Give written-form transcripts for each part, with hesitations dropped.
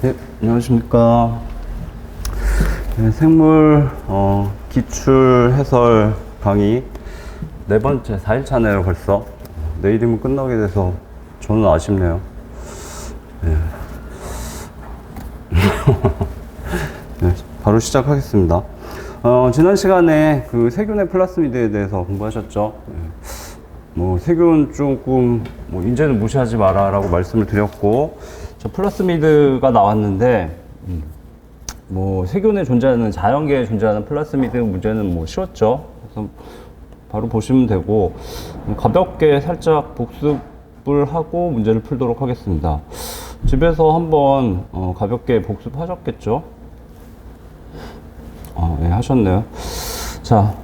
네, 안녕하십니까. 네, 생물 기출 해설 강의 네 번째 4일차네요 벌써. 내일이면 끝나게 돼서 저는 아쉽네요. 네. 네, 바로 시작하겠습니다. 지난 시간에 그 세균의 플라스미드에 대해서 공부하셨죠. 네. 뭐 세균 조금 이제는 무시하지 마라 라고 말씀을 드렸고, 저 플라스미드가 나왔는데 뭐 세균에 존재하는 자연계에 존재하는 플라스미드 문제는 뭐 쉬웠죠. 그래서 바로 보시면 되고, 가볍게 살짝 복습을 하고 문제를 풀도록 하겠습니다. 집에서 한번 가볍게 복습하셨겠죠? 네, 하셨네요. 자,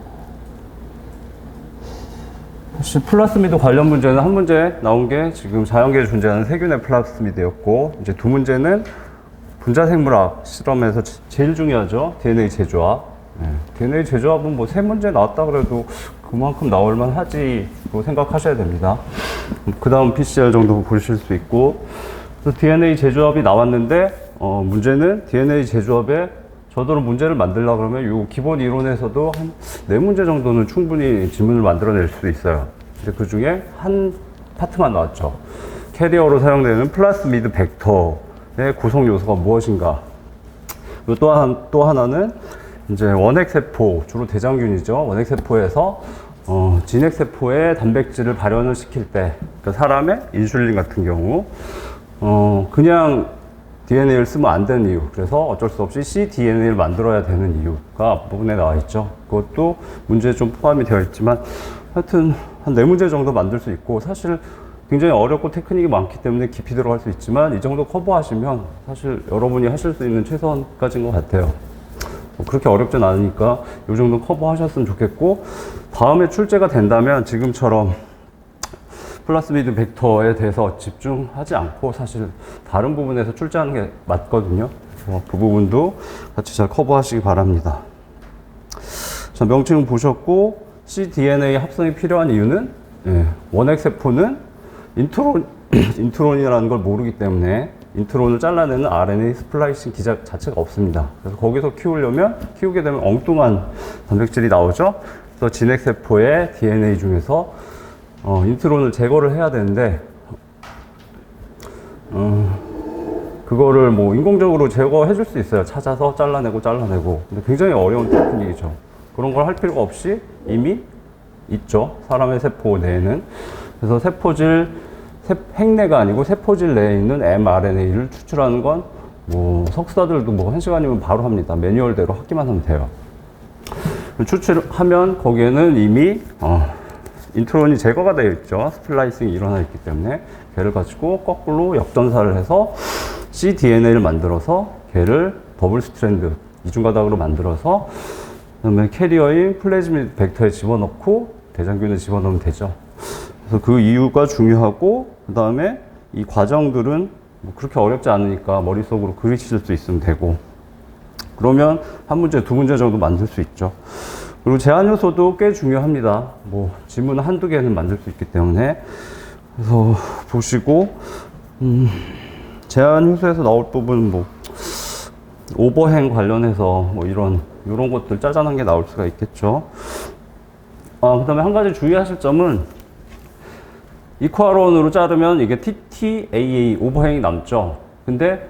혹시 플라스미드 관련 문제는 한 문제 나온 게 지금 자연계에 존재하는 세균의 플라스미드였고, 이제 두 문제는 분자생물학 실험에서 제일 중요하죠. DNA 재조합. 네. DNA 재조합은 뭐 세 문제 나왔다 그래도 그만큼 나올만 하지로 생각하셔야 됩니다. 그 다음 PCR 정도 보실 수 있고, 그래서 DNA 재조합이 나왔는데, 문제는 DNA 재조합에 저더러 문제를 만들려고 그러면 요 기본 이론에서도 한 4문제 정도는 충분히 지문을 만들어낼 수 있어요. 근데 그 중에 한 파트만 나왔죠. 캐리어로 사용되는 플라스미드 벡터의 구성 요소가 무엇인가. 또 하나는 이제 원핵세포, 주로 대장균이죠. 원핵세포에서 진핵세포의 단백질을 발현을 시킬 때, 그러니까 사람의 인슐린 같은 경우, 그냥 DNA를 쓰면 안 되는 이유, 그래서 어쩔 수 없이 cDNA를 만들어야 되는 이유가 앞부분에 나와 있죠. 그것도 문제에 좀 포함이 되어 있지만 하여튼 한 4문제 정도 만들 수 있고, 사실 굉장히 어렵고 테크닉이 많기 때문에 깊이 들어갈 수 있지만 이 정도 커버하시면 사실 여러분이 하실 수 있는 최선까지인 것 같아요. 그렇게 어렵진 않으니까 이 정도 커버하셨으면 좋겠고, 다음에 출제가 된다면 지금처럼 플라스미드 벡터에 대해서 집중하지 않고 사실 다른 부분에서 출제하는 게 맞거든요. 그래서 그 부분도 같이 잘 커버하시기 바랍니다. 자, 명칭 보셨고, cDNA 합성이 필요한 이유는, 원핵세포는 인트론이라는 걸 모르기 때문에 인트론을 잘라내는 RNA 스플라이싱 기작 자체가 없습니다. 그래서 거기서 키우게 되면 엉뚱한 단백질이 나오죠. 그래서 진핵세포의 DNA 중에서 인트론을 제거를 해야 되는데, 그거를 뭐 인공적으로 제거해 줄 수 있어요. 찾아서 잘라내고. 근데 굉장히 어려운 테크닉이죠. 그런 걸 할 필요가 없이 이미 있죠. 사람의 세포 내에는. 그래서 핵내가 아니고 세포질 내에 있는 mRNA를 추출하는 건 뭐 석사들도 뭐 1시간이면 바로 합니다. 매뉴얼대로 하기만 하면 돼요. 추출하면 거기에는 이미 인트론이 제거가 되어 있죠. 스플라이싱이 일어나 있기 때문에 걔를 가지고 거꾸로 역전사를 해서 cDNA를 만들어서 걔를 더블 스트랜드 이중가닥으로 만들어서 그다음에 캐리어인 플라즈미드 벡터에 집어넣고 대장균에 집어넣으면 되죠. 그래서 그 이유가 중요하고, 그 다음에 이 과정들은 뭐 그렇게 어렵지 않으니까 머릿속으로 그리실 수 있으면 되고, 그러면 한 문제, 2문제 정도 만들 수 있죠. 그리고 제한 요소도 꽤 중요합니다. 뭐 지문 한두 개는 만들 수 있기 때문에. 그래서 보시고, 제한 요소에서 나올 부분 뭐 오버행 관련해서 뭐 이런 것들 짜잔한 게 나올 수가 있겠죠. 그다음에 한 가지 주의하실 점은, 이퀄원으로 자르면 이게 TTAA 오버행이 남죠. 근데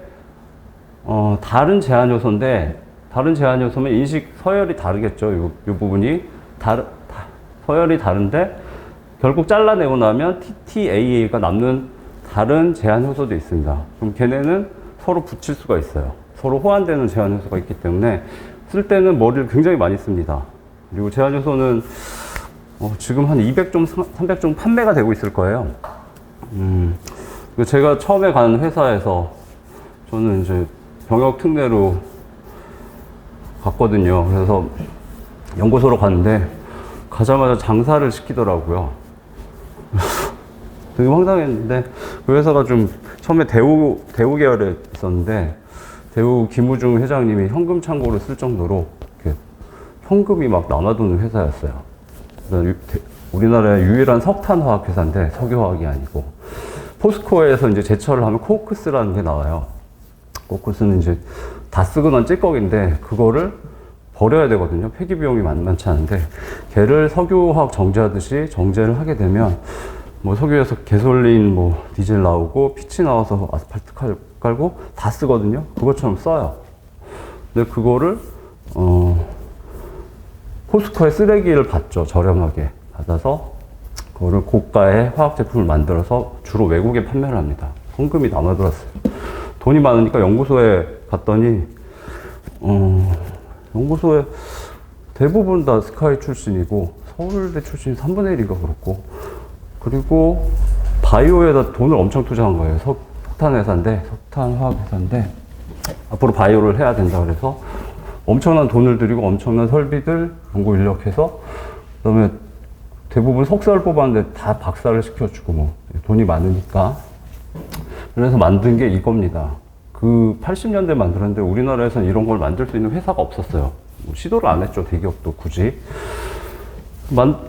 다른 제한 요소인데, 다른 제한 요소면 인식 서열이 다르겠죠. 요 부분이 서열이 다른데 결국 잘라내고 나면 TTAA가 남는 다른 제한 요소도 있습니다. 그럼 걔네는 서로 붙일 수가 있어요. 서로 호환되는 제한 요소가 있기 때문에 쓸 때는 머리를 굉장히 많이 씁니다. 그리고 제한 요소는 지금 한 200종, 300종 판매가 되고 있을 거예요. 제가 처음에 간 회사에서 저는 이제 병역 특례로 갔거든요. 그래서 연구소로 갔는데 가자마자 장사를 시키더라고요. 되게 황당했는데, 그 회사가 좀 처음에 대우 계열에 있었는데, 대우 김우중 회장님이 현금 창고를 쓸 정도로 이렇게 현금이 막 남아도는 회사였어요. 우리나라의 유일한 석탄화학 회사인데, 석유화학이 아니고, 포스코에서 이제 제철을 하면 코크스라는 게 나와요. 코쿠스는 이제 다 쓰고 난 찌꺼기인데 그거를 버려야 되거든요. 폐기 비용이 만만치 않은데 걔를 석유화학 정제하듯이 정제를 하게 되면 뭐 석유에서 개솔린 뭐 디젤 나오고 pit이 나와서 아스팔트 깔고 다 쓰거든요. 그것처럼 써요. 근데 그거를 포스코의 쓰레기를 받죠. 저렴하게 받아서 그거를 고가의 화학 제품을 만들어서 주로 외국에 판매를 합니다. 헌금이 남아들었어요. 돈이 많으니까 연구소에 갔더니 연구소에 대부분 다 스카이 출신이고 서울대 출신이 3분의 1인가 그렇고, 그리고 바이오에다 돈을 엄청 투자한 거예요. 석탄 회사인데, 석탄 화학 회사인데 앞으로 바이오를 해야 된다 그래서 엄청난 돈을 들이고 엄청난 설비들 연구 인력해서, 그다음에 대부분 석사를 뽑았는데 다 박사를 시켜주고 뭐 돈이 많으니까. 그래서 만든 게 이겁니다. 그 80년대 만들었는데 우리나라에서는 이런 걸 만들 수 있는 회사가 없었어요. 뭐 시도를 안 했죠. 대기업도 굳이.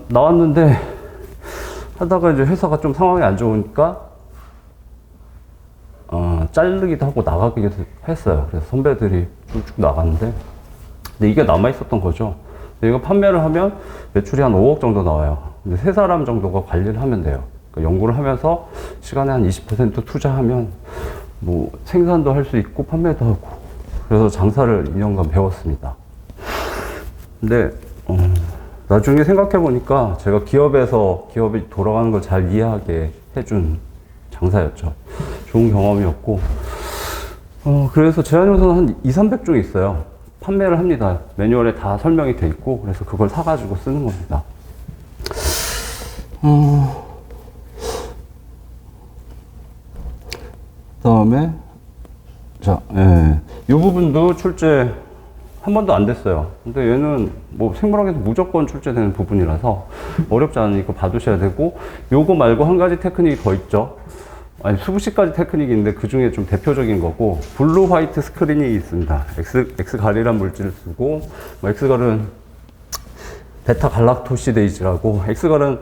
나왔는데 하다가 이제 회사가 좀 상황이 안 좋으니까 자르기도 하고 나가기도 했어요. 그래서 선배들이 쭉쭉 나갔는데, 근데 이게 남아 있었던 거죠. 근데 이거 판매를 하면 매출이 한 5억 정도 나와요. 근데 3사람 정도가 관리를 하면 돼요. 그러니까 연구를 하면서 시간에 한 20% 투자하면 뭐 생산도 할 수 있고 판매도 하고, 그래서 장사를 2년간 배웠습니다. 근데 나중에 생각해 보니까 제가 기업이 돌아가는 걸 잘 이해하게 해준 장사였죠. 좋은 경험이었고, 그래서 제안요소는 한 200~300종이 있어요. 판매를 합니다. 매뉴얼에 다 설명이 돼 있고, 그래서 그걸 사가지고 쓰는 겁니다. 다음에, 자, 이 부분도 출제 한 번도 안 됐어요. 근데 얘는 뭐 생물학에서 무조건 출제되는 부분이라서 어렵지 않으니까 봐두셔야 되고, 요거 말고 한 가지 테크닉이 더 있죠. 아니, 수십 가지 테크닉이 있는데 그 중에 좀 대표적인 거고, 블루 화이트 스크리닝이 있습니다. X갈이란 물질을 쓰고, 뭐 X갈은 베타 갈락토시데이즈라고, X갈은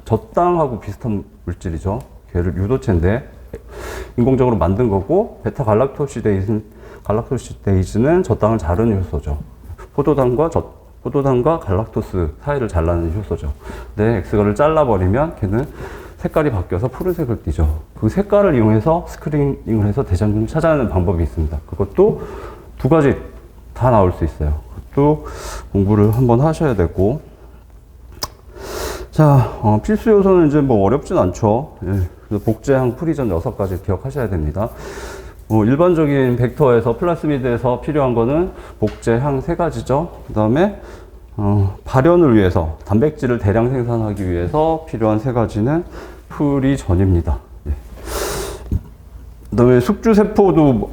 젖당하고 비슷한 물질이죠. 걔를 유도체인데 인공적으로 만든 거고, 베타 갈락토시데이즈는 젖당을 자르는 효소죠. 포도당과 갈락토스 사이를 잘라내는 효소죠. 근데 X갈을 잘라버리면 걔는 색깔이 바뀌어서 푸른색을 띠죠. 그 색깔을 이용해서 스크리닝을 해서 대장균을 찾아내는 방법이 있습니다. 그것도 2가지 다 나올 수 있어요. 그것도 공부를 한번 하셔야 되고. 자, 필수 요소는 이제 뭐 어렵진 않죠. 예. 복제항, 프리전 6가지 기억하셔야 됩니다. 일반적인 벡터에서, 플라스미드에서 필요한 거는 복제항 3가지죠. 그 다음에 발현을 위해서, 단백질을 대량 생산하기 위해서 필요한 3가지는 프리전입니다. 예. 그 다음에 숙주세포도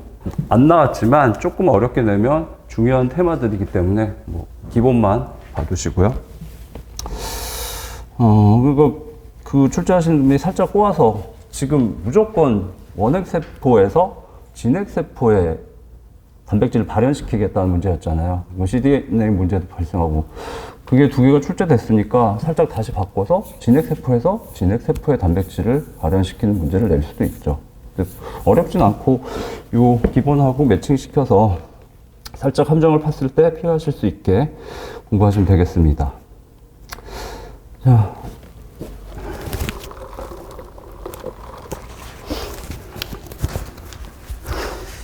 안 나왔지만 조금 어렵게 내면 중요한 테마들이기 때문에 뭐 기본만 봐두시고요. 그 출제하시는 분이 살짝 꼬아서 지금 무조건 원핵세포에서 진핵세포에 단백질을 발현시키겠다는 문제였잖아요. cDNA 문제도 발생하고, 그게 2개가 출제됐으니까 살짝 다시 바꿔서 진핵세포에서 진핵세포의 단백질을 발현시키는 문제를 낼 수도 있죠. 어렵진 않고 요 기본하고 매칭시켜서 살짝 함정을 팠을 때 피하실 수 있게 공부하시면 되겠습니다. 자,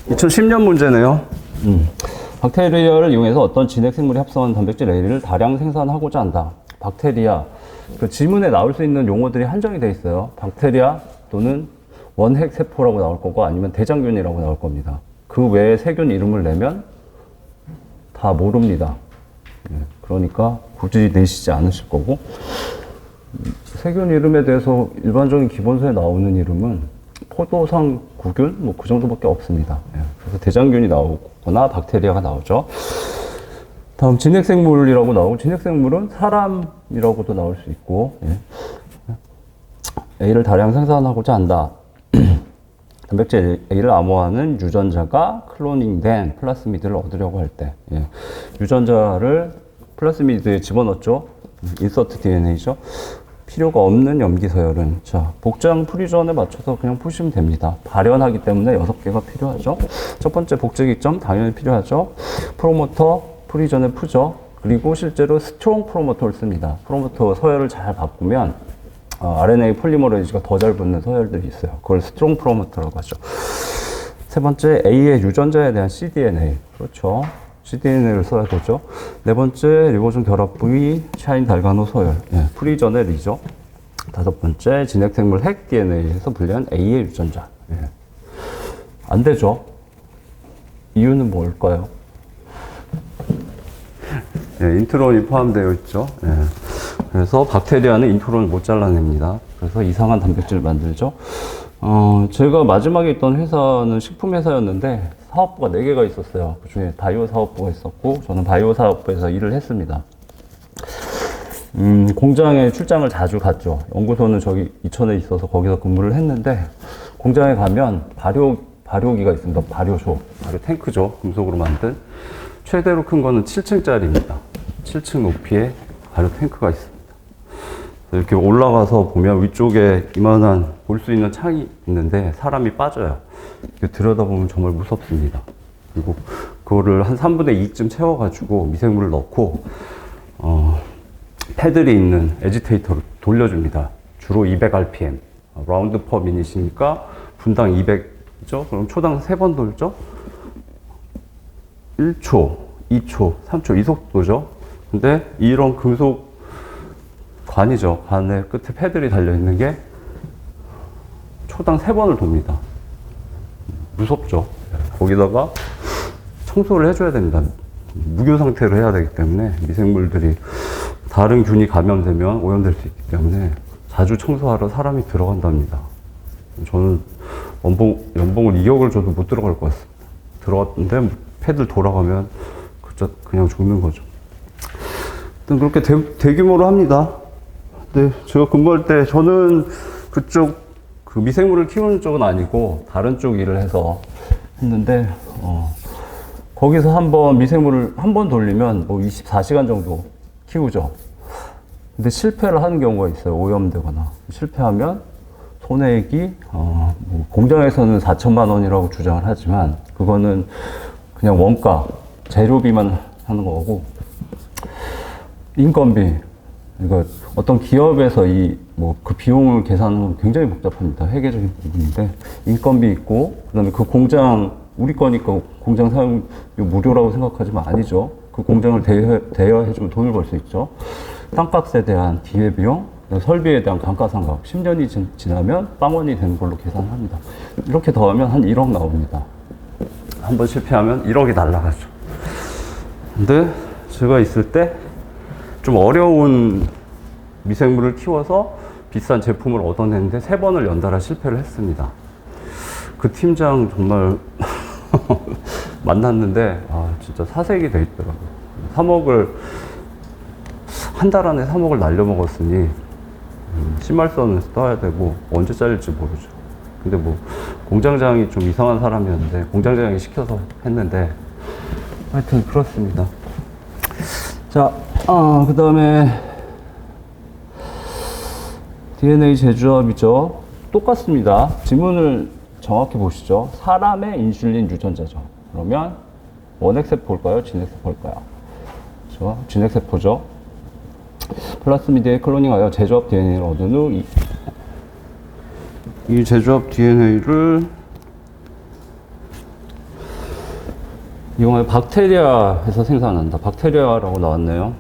(2010년) 문제네요. 박테리아를 이용해서 어떤 진핵생물이 합성한 단백질 A를 다량 생산하고자 한다. 박테리아, 그 지문에 나올 수 있는 용어들이 한정이 되어 있어요. 박테리아 또는 원핵세포라고 나올 거고, 아니면 대장균이라고 나올 겁니다. 그 외에 세균 이름을 내면 다 모릅니다. 그러니까 굳이 내시지 않으실 거고, 세균 이름에 대해서 일반적인 기본서에 나오는 이름은 포도상 구균 뭐 그 정도밖에 없습니다. 그래서 대장균이 나오거나 박테리아가 나오죠. 다음 진핵생물이라고 나오고, 진핵생물은 사람이라고도 나올 수 있고, A를 다량 생산하고자 한다. 단백질 A를 암호화하는 유전자가 클로닝된 플라스미드를 얻으려고 할 때, 유전자를 플라스미드에 집어넣었죠. 인서트 DNA죠. 필요가 없는 염기서열은 자 복장 프리전에 맞춰서 그냥 푸시면 됩니다. 발현하기 때문에 6개가 필요하죠. 첫 번째 복제기점 당연히 필요하죠. 프로모터 프리전에 푸죠. 그리고 실제로 스트롱 프로모터를 씁니다. 프로모터 서열을 잘 바꾸면 RNA 폴리머레이즈가 더 잘 붙는 서열들이 있어요. 그걸 스트롱 프로모터라고 하죠. 세 번째 A의 유전자에 대한 cDNA 그렇죠. cDNA를 써야 되죠. 네 번째 리보존 결합 부위 샤인 달가노 서열 프리전의 리죠. 다섯 번째 진핵생물 핵 DNA에서 분리한 A의 유전자 안 되죠. 이유는 뭘까요? 인트론이 포함되어 있죠. 그래서 박테리아는 인트론을 못 잘라냅니다. 그래서 이상한 단백질을 만들죠. 제가 마지막에 있던 회사는 식품회사였는데 사업부가 4개가 있었어요. 그 중에 바이오 사업부가 있었고 저는 바이오 사업부에서 일을 했습니다. 공장에 출장을 자주 갔죠. 연구소는 저기 이천에 있어서 거기서 근무를 했는데 공장에 가면 발효기가 있습니다. 발효 탱크죠. 금속으로 만든 최대로 큰 거는 7층짜리입니다. 7층 높이에 발효 탱크가 있습니다. 이렇게 올라가서 보면 위쪽에 이만한 볼 수 있는 창이 있는데 사람이 빠져요. 이렇게 들여다보면 정말 무섭습니다. 그리고 그거를 한 3분의 2쯤 채워가지고 미생물을 넣고 패들이 있는 에지테이터를 돌려줍니다. 주로 200rpm 라운드 퍼 미닛이니까 분당 200죠? 그럼 초당 3번 돌죠? 1초, 2초, 3초 이 속도죠. 근데 이런 금속 관이죠. 관의 끝에 패들이 달려있는 게 초당 3번을 돕니다. 무섭죠. 거기다가 청소를 해줘야 됩니다. 무교 상태로 해야 되기 때문에 미생물들이 다른 균이 감염되면 오염될 수 있기 때문에 자주 청소하러 사람이 들어간답니다. 저는 연봉을 2억을 줘도 못 들어갈 것 같습니다. 들어갔는데 패들 돌아가면 그냥 죽는 거죠. 그렇게 대규모로 합니다. 근데 제가 근무할 때 저는 그쪽 그 미생물을 키우는 쪽은 아니고 다른 쪽 일을 해서 했는데 거기서 한번 미생물을 한 번 돌리면 뭐 24시간 정도 키우죠. 근데 실패를 하는 경우가 있어요. 오염되거나 실패하면 손해액이 뭐 공장에서는 4천만 원이라고 주장을 하지만 그거는 그냥 원가 재료비만 하는 거고 인건비 그러니까 어떤 기업에서 그 비용을 계산하는 건 굉장히 복잡합니다. 회계적인 부분인데 인건비 있고 그다음에 그 공장 우리 거니까 공장 사용 무료라고 생각하지만 아니죠. 그 공장을 대여해주면 돈을 벌 수 있죠. 땅값에 대한 기회비용, 설비에 대한 감가상각 10년이 지나면 빵원이 되는 걸로 계산합니다. 이렇게 더하면 한 1억 나옵니다. 한 번 실패하면 1억이 날아가죠. 근데 제가 있을 때 좀 어려운 미생물을 키워서 비싼 제품을 얻어냈는데 3번을 연달아 실패를 했습니다. 그 팀장 정말 만났는데 진짜 사색이 돼 있더라고요. 3억을 한 달 안에 3억을 날려먹었으니 심할서는 떠야 되고 언제 잘릴지 모르죠. 근데 뭐 공장장이 좀 이상한 사람이었는데 공장장이 시켜서 했는데 하여튼 그렇습니다. 자, 그 다음에 DNA 재조합이죠. 똑같습니다. 지문을 정확히 보시죠. 사람의 인슐린 유전자죠. 그러면 원핵세포 볼까요? 진핵세포 볼까요? 그렇죠? 진핵세포죠. 플라스미드에 클로닝하여 재조합 DNA를 얻은 후 이 재조합 DNA를 이용하여 박테리아에서 생산한다. 박테리아라고 나왔네요.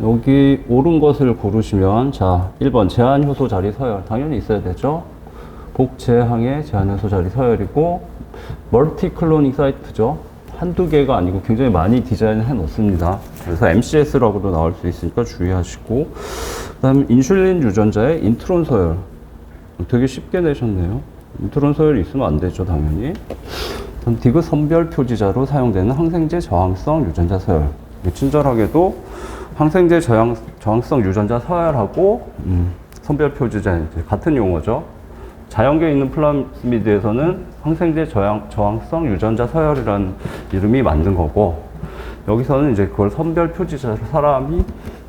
여기 옳은 것을 고르시면 자 1번 제한효소 자리 서열 당연히 있어야 되죠. 복제항의 제한효소 자리 서열이고 멀티 클로닝 사이트죠. 한두 개가 아니고 굉장히 많이 디자인을 해 놓습니다. 그래서 MCS라고도 나올 수 있으니까 주의하시고 그 다음에 인슐린 유전자의 인트론 서열 되게 쉽게 내셨네요. 인트론 서열이 있으면 안 되죠 당연히. 그럼 디그 선별 표지자로 사용되는 항생제 저항성 유전자 서열 친절하게도 항생제 저항성 유전자 서열하고 선별 표지자 같은 용어죠. 자연계에 있는 플라스미드에서는 항생제 저항성 유전자 서열이라는 이름이 만든 거고 여기서는 이제 그걸 선별 표지자 사람이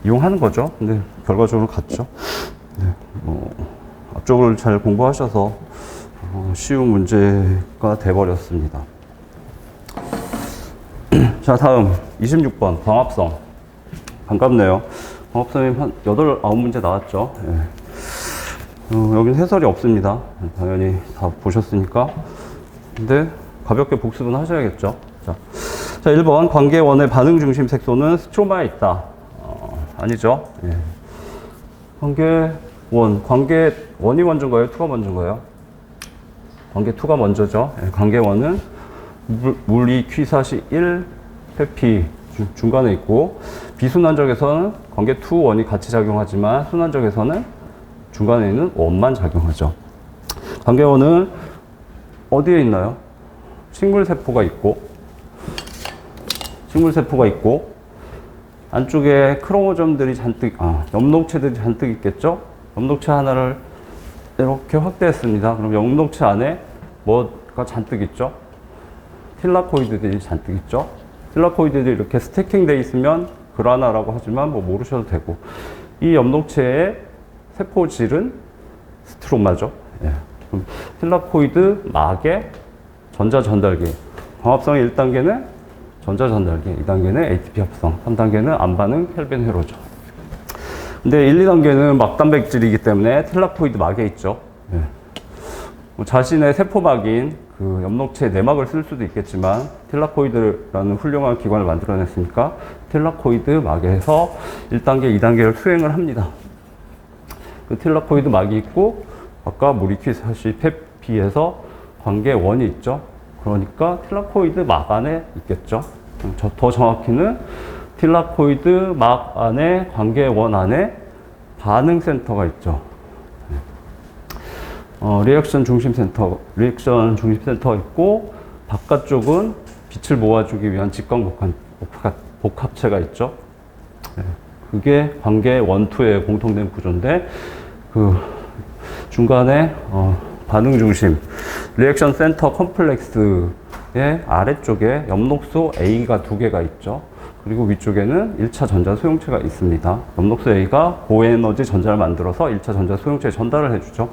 이용하는 거죠. 근데 결과적으로 같죠. 네, 앞쪽을 잘 공부하셔서 쉬운 문제가 돼버렸습니다. 자, 다음 26번 광합성. 반갑네요. 광합성이 한 8, 9문제 나왔죠. 예. 여긴 해설이 없습니다. 당연히 다 보셨으니까. 근데 가볍게 복습은 하셔야겠죠. 자, 1번 관계원의 반응 중심 색소는 스트로마에 있다. 아니죠. 예. 관계원이 먼저인가요? 2가 먼저인가요? 관계 2가 먼저죠. 예. 관계원은 물이 퀴사시 1, 페피 중간에 있고, 비순환적에서는 관계 2, 1이 같이 작용하지만 순환적에서는 중간에 있는 원만 작용하죠. 관계원은 어디에 있나요? 식물세포가 있고 안쪽에 크로모점들이 잔뜩, 엽록체들이 잔뜩 있겠죠? 엽록체 하나를 이렇게 확대했습니다. 그럼 엽록체 안에 뭐가 잔뜩 있죠? 틸라코이드들이 잔뜩 있죠? 틸라코이드들이 이렇게 스태킹 돼 있으면 그라나라고 하지만 뭐 모르셔도 되고, 이 엽록체의 세포질은 스트로마죠. 예. 그럼 틸라코이드 막의 전자 전달기. 광합성의 1단계는 전자 전달기, 2단계는 ATP 합성, 3단계는 안반응 켈빈 회로죠. 근데 1, 2단계는 막단백질이기 때문에 틸라코이드 막에 있죠. 예. 자신의 세포막인 그 엽록체 내막을 쓸 수도 있겠지만 틸라코이드라는 훌륭한 기관을 만들어냈으니까 틸라코이드 막에서 1단계, 2단계를 수행을 합니다. 그 틸라코이드 막이 있고 아까 모리퀴사시 페피에서 관계원이 있죠. 그러니까 틸라코이드 막 안에 있겠죠. 더 정확히는 틸라코이드 막 안에 관계원 안에 반응센터가 있죠. 리액션 중심센터가 있고, 바깥쪽은 빛을 모아주기 위한 직광 복합체가 있죠. 그게 관계 1, 2의 공통된 구조인데, 그 중간에 반응 중심 리액션 센터 컴플렉스의 아래쪽에 엽록소 A가 2개가 있죠. 그리고 위쪽에는 1차 전자 소용체가 있습니다. 엽록소 A가 고에너지 전자를 만들어서 1차 전자 소용체에 전달을 해주죠.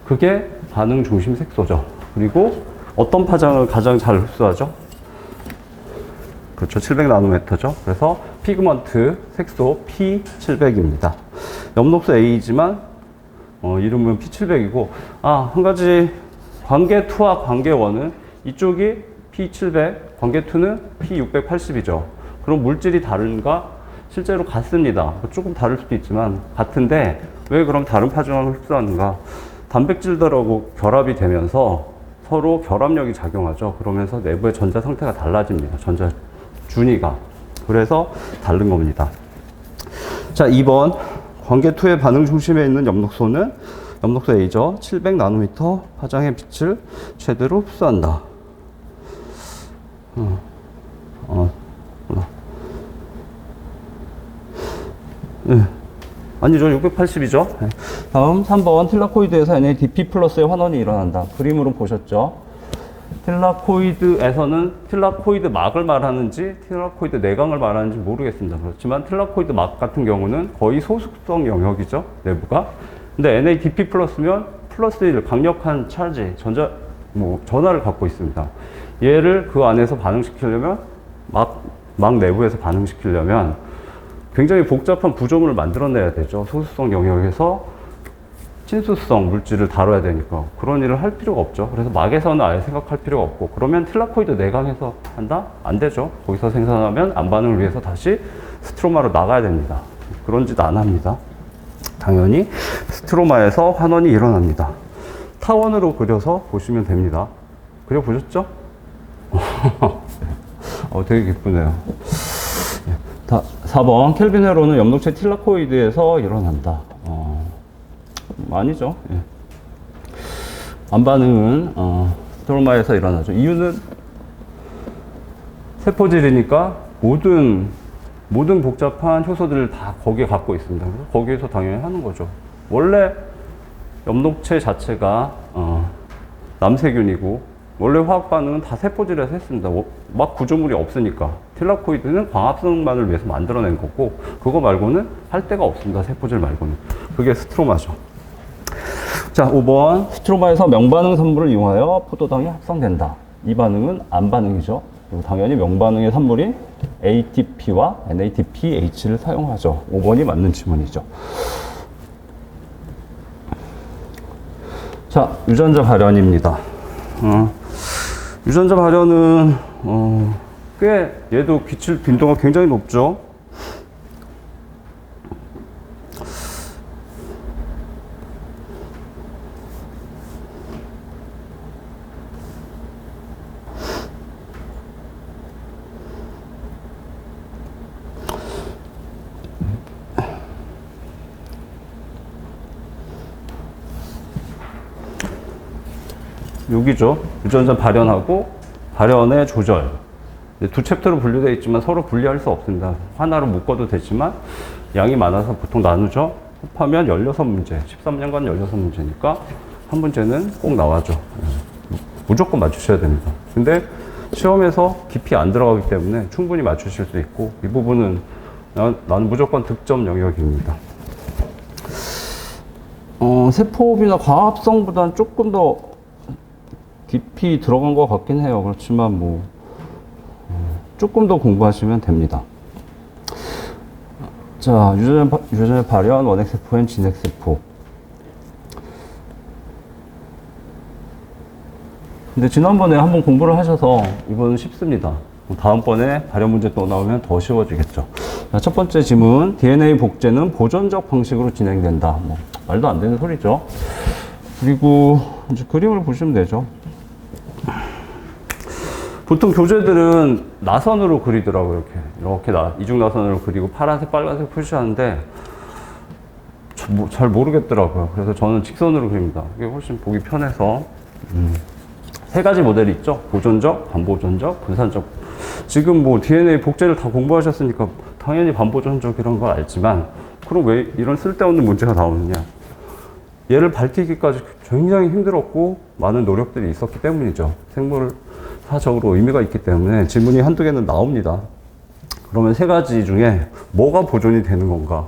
그게 반응 중심 색소죠. 그리고 어떤 파장을 가장 잘 흡수하죠? 그렇죠. 700나노미터죠. 그래서 피그먼트 색소 P700입니다. 엽록소 A이지만 이름은 P700이고, 한 가지 관계 2와 관계 1은 이쪽이 P700, 관계 2는 P680이죠. 그럼 물질이 다른가? 실제로 같습니다. 조금 다를 수도 있지만 같은데 왜 그럼 다른 파장을 흡수하는가? 단백질들하고 결합이 되면서 서로 결합력이 작용하죠. 그러면서 내부의 전자 상태가 달라집니다. 전자 준위가. 그래서 다른 겁니다. 자, 2번 관계 2의 반응 중심에 있는 엽록소는 엽록소 A죠. 700나노미터 파장의 빛을 최대로 흡수한다. 네. 아니죠. 680이죠. 다음 3번 틸라코이드에서 NADP 플러스의 환원이 일어난다. 그림으로 보셨죠. 틸라코이드에서는 틸라코이드 막을 말하는지 틸라코이드 내광을 말하는지 모르겠습니다. 그렇지만 틸라코이드 막 같은 경우는 거의 소속성 영역이죠. 내부가. 근데 NADP 플러스면 플러스 1 강력한 찰지, 전하를 갖고 있습니다. 얘를 그 안에서 반응시키려면 막 내부에서 반응시키려면 굉장히 복잡한 구조물을 만들어내야 되죠. 소수성 영역에서 친수성 물질을 다뤄야 되니까 그런 일을 할 필요가 없죠. 그래서 막에서는 아예 생각할 필요가 없고, 그러면 틸라코이드 내광에서 한다? 안 되죠. 거기서 생산하면 안반응을 위해서 다시 스트로마로 나가야 됩니다. 그런 짓 안 합니다. 당연히 스트로마에서 환원이 일어납니다. 타원으로 그려서 보시면 됩니다. 그려보셨죠? 되게 기쁘네요. 4번 켈빈 회로는 엽록체 틸라코이드에서 일어난다. 아니죠. 예. 안반응은 스트로마에서 일어나죠. 이유는 세포질이니까 모든 복잡한 효소들을 다 거기에 갖고 있습니다. 그래서 거기에서 당연히 하는 거죠. 원래 엽록체 자체가 남세균이고 원래 화학 반응은 다 세포질에서 했습니다. 막 구조물이 없으니까. 틸라코이드는 광합성만을 위해서 만들어낸 거고, 그거 말고는 할 데가 없습니다. 세포질 말고는. 그게 스트로마죠. 자, 5번. 스트로마에서 명반응 산물을 이용하여 포도당이 합성된다. 이 반응은 안 반응이죠. 그리고 당연히 명반응의 산물인 ATP와 NADPH를 사용하죠. 5번이 맞는 지문이죠. 자, 유전자 발현입니다. 유전자 발현은 꽤 얘도 기출 빈도가 굉장히 높죠. 여기죠. 유전자 발현하고 발현의 조절. 두 챕터로 분류되어 있지만 서로 분리할 수 없습니다. 하나로 묶어도 되지만 양이 많아서 보통 나누죠. 합하면 16문제, 13년간 16문제니까 한 문제는 꼭 나와죠. 무조건 맞추셔야 됩니다. 근데 시험에서 깊이 안 들어가기 때문에 충분히 맞추실 수 있고, 이 부분은 난 무조건 득점 영역입니다. 세포비나 광합성보다는 조금 더 깊이 들어간 것 같긴 해요. 그렇지만 뭐 조금 더 공부하시면 됩니다. 자, 유전자 발현, 원핵세포엔 진핵세포. 근데 지난번에 한번 공부를 하셔서 이번은 쉽습니다. 다음번에 발현 문제 또 나오면 더 쉬워지겠죠. 자, 첫 번째 지문. DNA 복제는 보존적 방식으로 진행된다. 뭐 말도 안 되는 소리죠. 그리고 이제 그림을 보시면 되죠. 보통 교재들은 나선으로 그리더라고요. 이렇게 이중 나선으로 그리고 파란색, 빨간색 표시하는데 잘 모르겠더라고요. 그래서 저는 직선으로 그립니다. 이게 훨씬 보기 편해서. 세 가지 모델이 있죠. 보존적, 반보존적, 분산적. 지금 뭐 DNA 복제를 다 공부하셨으니까 당연히 반보존적이라는 걸 알지만, 그럼 왜 이런 쓸데없는 문제가 나오느냐. 얘를 밝히기까지 굉장히 힘들었고 많은 노력들이 있었기 때문이죠. 생물사적으로 의미가 있기 때문에 질문이 한두 개는 나옵니다. 그러면 세 가지 중에 뭐가 보존이 되는 건가?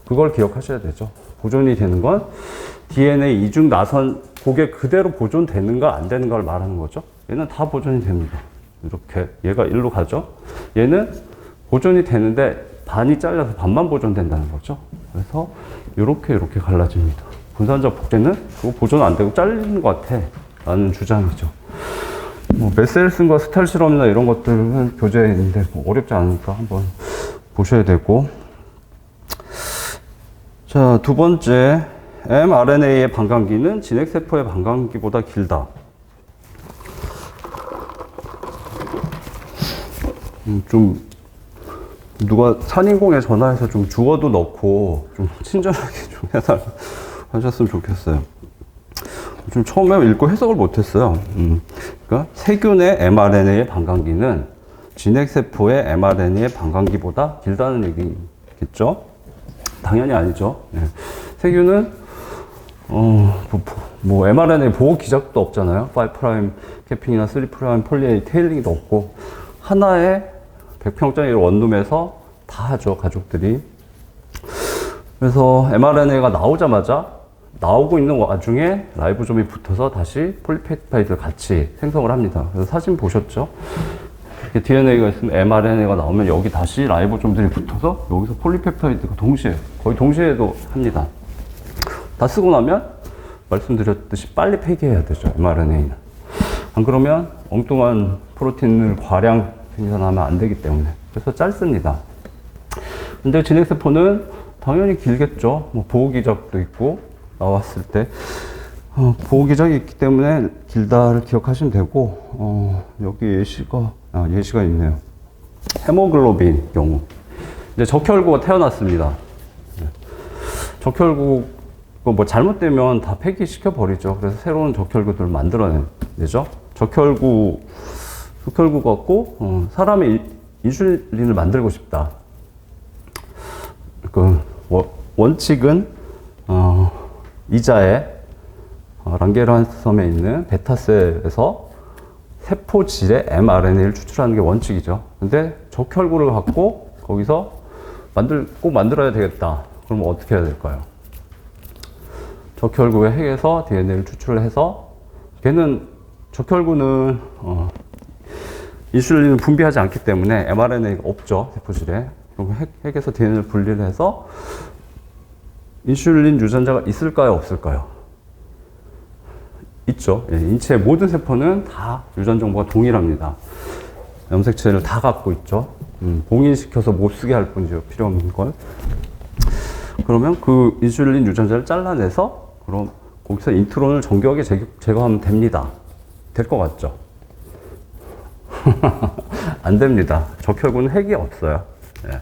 그걸 기억하셔야 되죠. 보존이 되는 건 DNA 이중 나선, 그게 그대로 보존되는가 안 되는가를 말하는 거죠. 얘는 다 보존이 됩니다. 이렇게 얘가 일로 가죠. 얘는 보존이 되는데 반이 잘려서 반만 보존된다는 거죠. 그래서 이렇게 갈라집니다. 분산적 복제는 그거 보존 안 되고 잘리는 것 같아 라는 주장이죠. 뭐 메셀슨과 스탈 실험이나 이런 것들은 교재인데 뭐 어렵지 않으니까 한번 보셔야 되고. 자, 두 번째, mRNA의 반감기는 진핵세포의 반감기보다 길다. 좀 누가 산인공에 전화해서 좀 주어도 넣고 좀 친절하게 좀 해달라 하셨으면 좋겠어요. 좀 처음에 읽고 해석을 못했어요. 그러니까 세균의 mRNA의 반감기는 진핵세포의 mRNA의 반감기보다 길다는 얘기겠죠? 당연히 아니죠. 네. 세균은 뭐 mRNA 보호 기작도 없잖아요. 5' 캐핑이나 3' 폴리에이 테일링도 없고, 하나의 100평짜리 원룸에서 다 하죠, 가족들이. 그래서 mRNA가 나오자마자 나오고 있는 와중에 라이보솜이 붙어서 다시 폴리페프타이드를 같이 생성을 합니다. 그래서 사진 보셨죠? 이렇게 DNA가 있으면 mRNA가 나오면 여기 다시 라이보솜들이 붙어서 여기서 폴리페프타이드가 거의 동시에도 합니다. 다 쓰고 나면 말씀드렸듯이 빨리 폐기해야 되죠, mRNA는. 안 그러면 엉뚱한 프로틴을 과량 생산하면 안 되기 때문에. 그래서 짧습니다. 근데 진핵세포는 당연히 길겠죠. 뭐 보호기적도 있고, 나왔을 때 보호기적이 있기 때문에 길다를 기억하시면 되고, 여기 예시가 있네요. 헤모글로빈 경우 이제 적혈구가 태어났습니다. 적혈구 뭐 잘못되면 다 폐기시켜 버리죠. 그래서 새로운 적혈구들을 만들어내죠. 흑혈구 같고, 사람의 인슐린을 만들고 싶다. 그 원칙은 이자에 랑게란섬에 있는 베타셀에서 세포질의 mRNA를 추출하는 게 원칙이죠. 근데 적혈구를 갖고 거기서 꼭 만들어야 되겠다. 그럼 어떻게 해야 될까요? 적혈구의 핵에서 DNA를 추출해서 걔는 적혈구는 인슐린을 분비하지 않기 때문에 mRNA가 없죠, 세포질에. 그럼 핵에서 DNA를 분리를 해서 인슐린 유전자가 있을까요, 없을까요? 있죠. 예, 인체의 모든 세포는 다 유전 정보가 동일합니다. 염색체를 다 갖고 있죠. 봉인시켜서 못 쓰게 할 뿐이죠, 필요 없는 걸. 그러면 그 인슐린 유전자를 잘라내서 그럼 거기서 인트론을 정교하게 제거하면 됩니다. 될 것 같죠? 안 됩니다. 적혈구는 핵이 없어요. 예.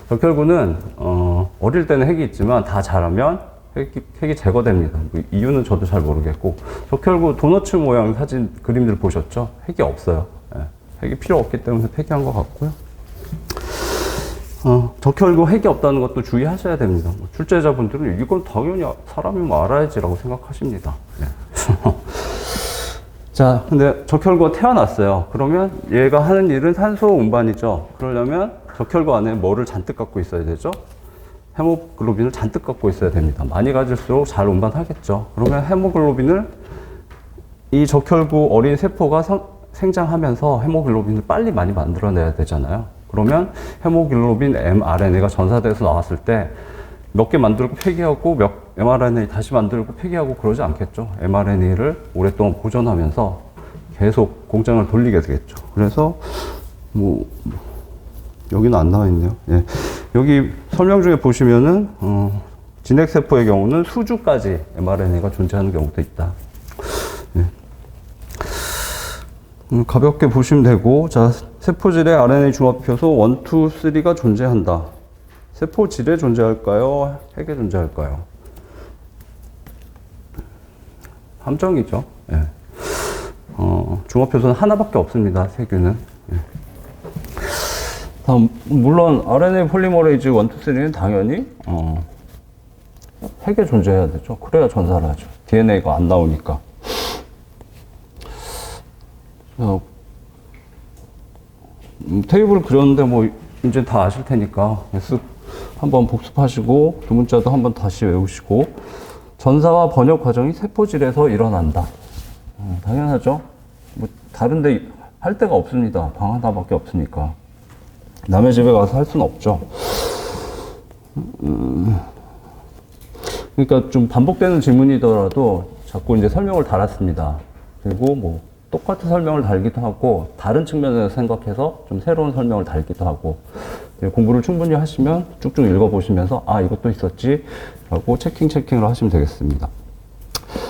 적혈구는 어릴 때는 핵이 있지만 다 자라면 핵이 제거됩니다. 그 이유는 저도 잘 모르겠고, 적혈구 도너츠 모양 사진 그림들 보셨죠? 핵이 없어요. 예. 핵이 필요 없기 때문에 폐기한 것 같고요. 적혈구 핵이 없다는 것도 주의하셔야 됩니다. 출제자분들은 이건 당연히 사람이면 알아야지라고 생각하십니다. 예. 자, 근데 적혈구가 태어났어요. 그러면 얘가 하는 일은 산소 운반이죠. 그러려면 적혈구 안에 뭐를 잔뜩 갖고 있어야 되죠? 헤모글로빈을 잔뜩 갖고 있어야 됩니다. 많이 가질수록 잘 운반하겠죠. 그러면 헤모글로빈을 이 적혈구 어린 세포가 생장하면서 헤모글로빈을 빨리 많이 만들어내야 되잖아요. 그러면 헤모글로빈 mRNA가 전사돼서 나왔을 때 몇 개 만들고 폐기하고 mRNA 다시 만들고 폐기하고 그러지 않겠죠. mRNA를 오랫동안 보존하면서 계속 공장을 돌리게 되겠죠. 그래서 여기는 안 나와 있네요. 예. 여기 설명 중에 보시면은 진핵세포의 경우는 수주까지 mRNA가 존재하는 경우도 있다. 예. 가볍게 보시면 되고, 자, 세포질에 RNA 중합효소 1, 2, 3가 존재한다. 세포질에 존재할까요? 핵에 존재할까요? 함정이죠. 예. 중합효소는 하나밖에 없습니다. 세균은. 예. 물론 RNA 폴리머레이즈 1, 2, 3는 당연히 핵에 존재해야 되죠. 그래야 전사를 하죠. DNA가 안 나오니까. 테이블 그렸는데 뭐 이제 다 아실 테니까 한번 복습하시고 두 문자도 한번 다시 외우시고, 전사와 번역 과정이 세포질에서 일어난다. 당연하죠. 뭐 다른데 할 데가 없습니다. 방 하나밖에 없으니까. 남의 집에 가서 할 수는 없죠. 그러니까 좀 반복되는 질문이더라도 자꾸 이제 설명을 달았습니다. 그리고 뭐 똑같은 설명을 달기도 하고 다른 측면에서 생각해서 좀 새로운 설명을 달기도 하고, 공부를 충분히 하시면 쭉쭉 읽어보시면서 아, 이것도 있었지 라고 체킹을 하시면 되겠습니다.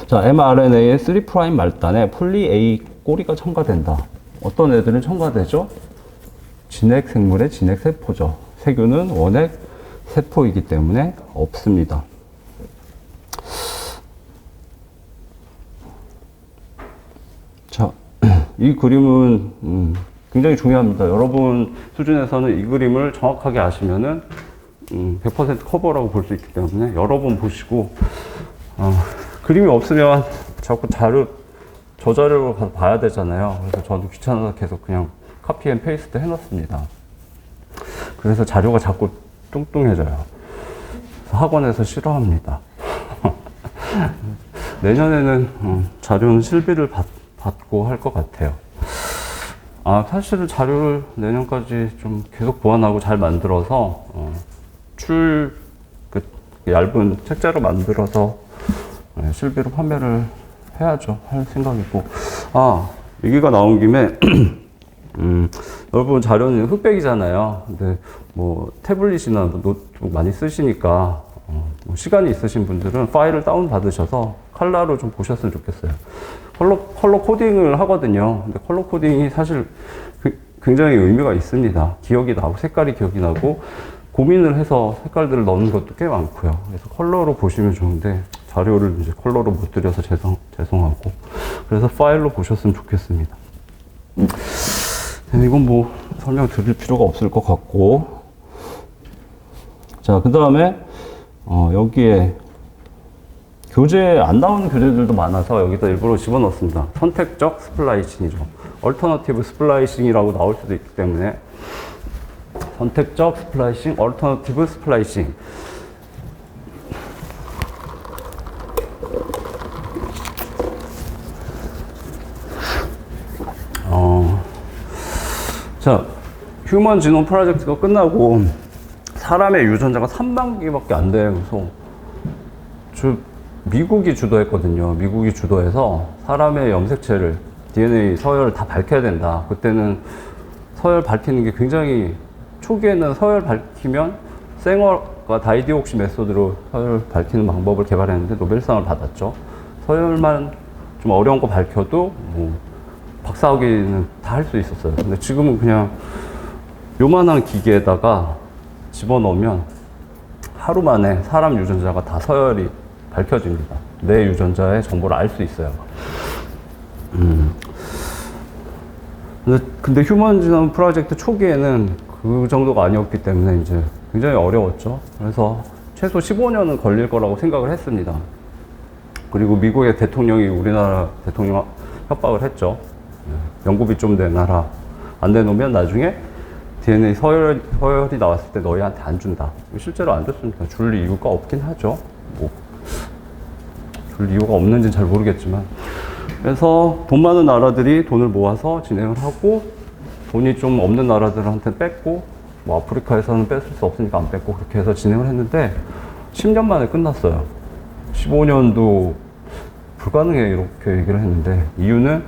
자, mRNA의 3' 말단에 폴리 A 꼬리가 첨가된다. 어떤 애들은 첨가되죠? 진핵 생물의 진핵 세포죠. 세균은 원핵 세포이기 때문에 없습니다. 자, 이 그림은 굉장히 중요합니다. 여러분 수준에서는 이 그림을 정확하게 아시면은 100% 커버라고 볼 수 있기 때문에 여러 번 보시고, 그림이 없으면 자꾸 저 자료로 가서 봐야 되잖아요. 그래서 저도 귀찮아서 계속 그냥 카피 앤 페이스트 해놨습니다. 그래서 자료가 자꾸 뚱뚱해져요. 학원에서 싫어합니다. 내년에는 자료는 실비를 받고 할 것 같아요. 사실은 자료를 내년까지 좀 계속 보완하고 잘 만들어서 얇은 책자로 만들어서 실비로 판매를 해야죠. 할 생각이고. 얘기가 나온 김에 여러분 자료는 흑백이잖아요. 근데 뭐 태블릿이나 노트북 많이 쓰시니까 뭐 시간이 있으신 분들은 파일을 다운 받으셔서 컬러로 좀 보셨으면 좋겠어요. 컬러 코딩을 하거든요. 근데 컬러 코딩이 사실 굉장히 의미가 있습니다. 기억이 나고 색깔이 기억이 나고 고민을 해서 색깔들을 넣는 것도 꽤 많고요. 그래서 컬러로 보시면 좋은데 자료를 이제 컬러로 못 드려서 죄송하고, 그래서 파일로 보셨으면 좋겠습니다. 이건 뭐 설명 드릴 필요가 없을 것 같고, 자, 그 다음에 여기에 교재 안 나오는 교재들도 많아서 여기다 일부러 집어넣습니다. 선택적 스플라이싱이죠. 얼터너티브 스플라이싱이라고 나올 수도 있기 때문에 선택적 스플라이싱, 얼터너티브 스플라이싱. 자, 휴먼 지놈 프로젝트가 끝나고 사람의 유전자가 3만 개밖에 안 돼. 그래서 미국이 주도했거든요. 미국이 주도해서 사람의 염색체를 DNA 서열을 다 밝혀야 된다. 그때는 서열 밝히는 게 굉장히 초기에는 서열 밝히면 생어가 다이디옥시 메소드로 서열 밝히는 방법을 개발했는데 노벨상을 받았죠. 서열만 좀 어려운 거 밝혀도 뭐 박사학위는 다 할 수 있었어요. 근데 지금은 그냥 요만한 기계에다가 집어넣으면 하루 만에 사람 유전자가 다 서열이 밝혀집니다. 내 유전자의 정보를 알 수 있어요. 근데 휴먼 지놈 프로젝트 초기에는 그 정도가 아니었기 때문에 이제 굉장히 어려웠죠. 그래서 최소 15년은 걸릴 거라고 생각을 했습니다. 그리고 미국의 대통령이 우리나라 대통령 협박을 했죠. 연구비 좀 내놔라. 안 내놓으면 나중에 DNA 서열이 나왔을 때 너희한테 안 준다. 실제로 안 줬습니다. 줄 이유가 없긴 하죠. 줄 이유가 없는지는 잘 모르겠지만. 그래서 돈 많은 나라들이 돈을 모아서 진행을 하고 돈이 좀 없는 나라들한테 뺐고 뭐 아프리카에서는 뺐을 수 없으니까 안 뺐고 그렇게 해서 진행을 했는데 10년 만에 끝났어요. 15년도 불가능해 이렇게 얘기를 했는데 이유는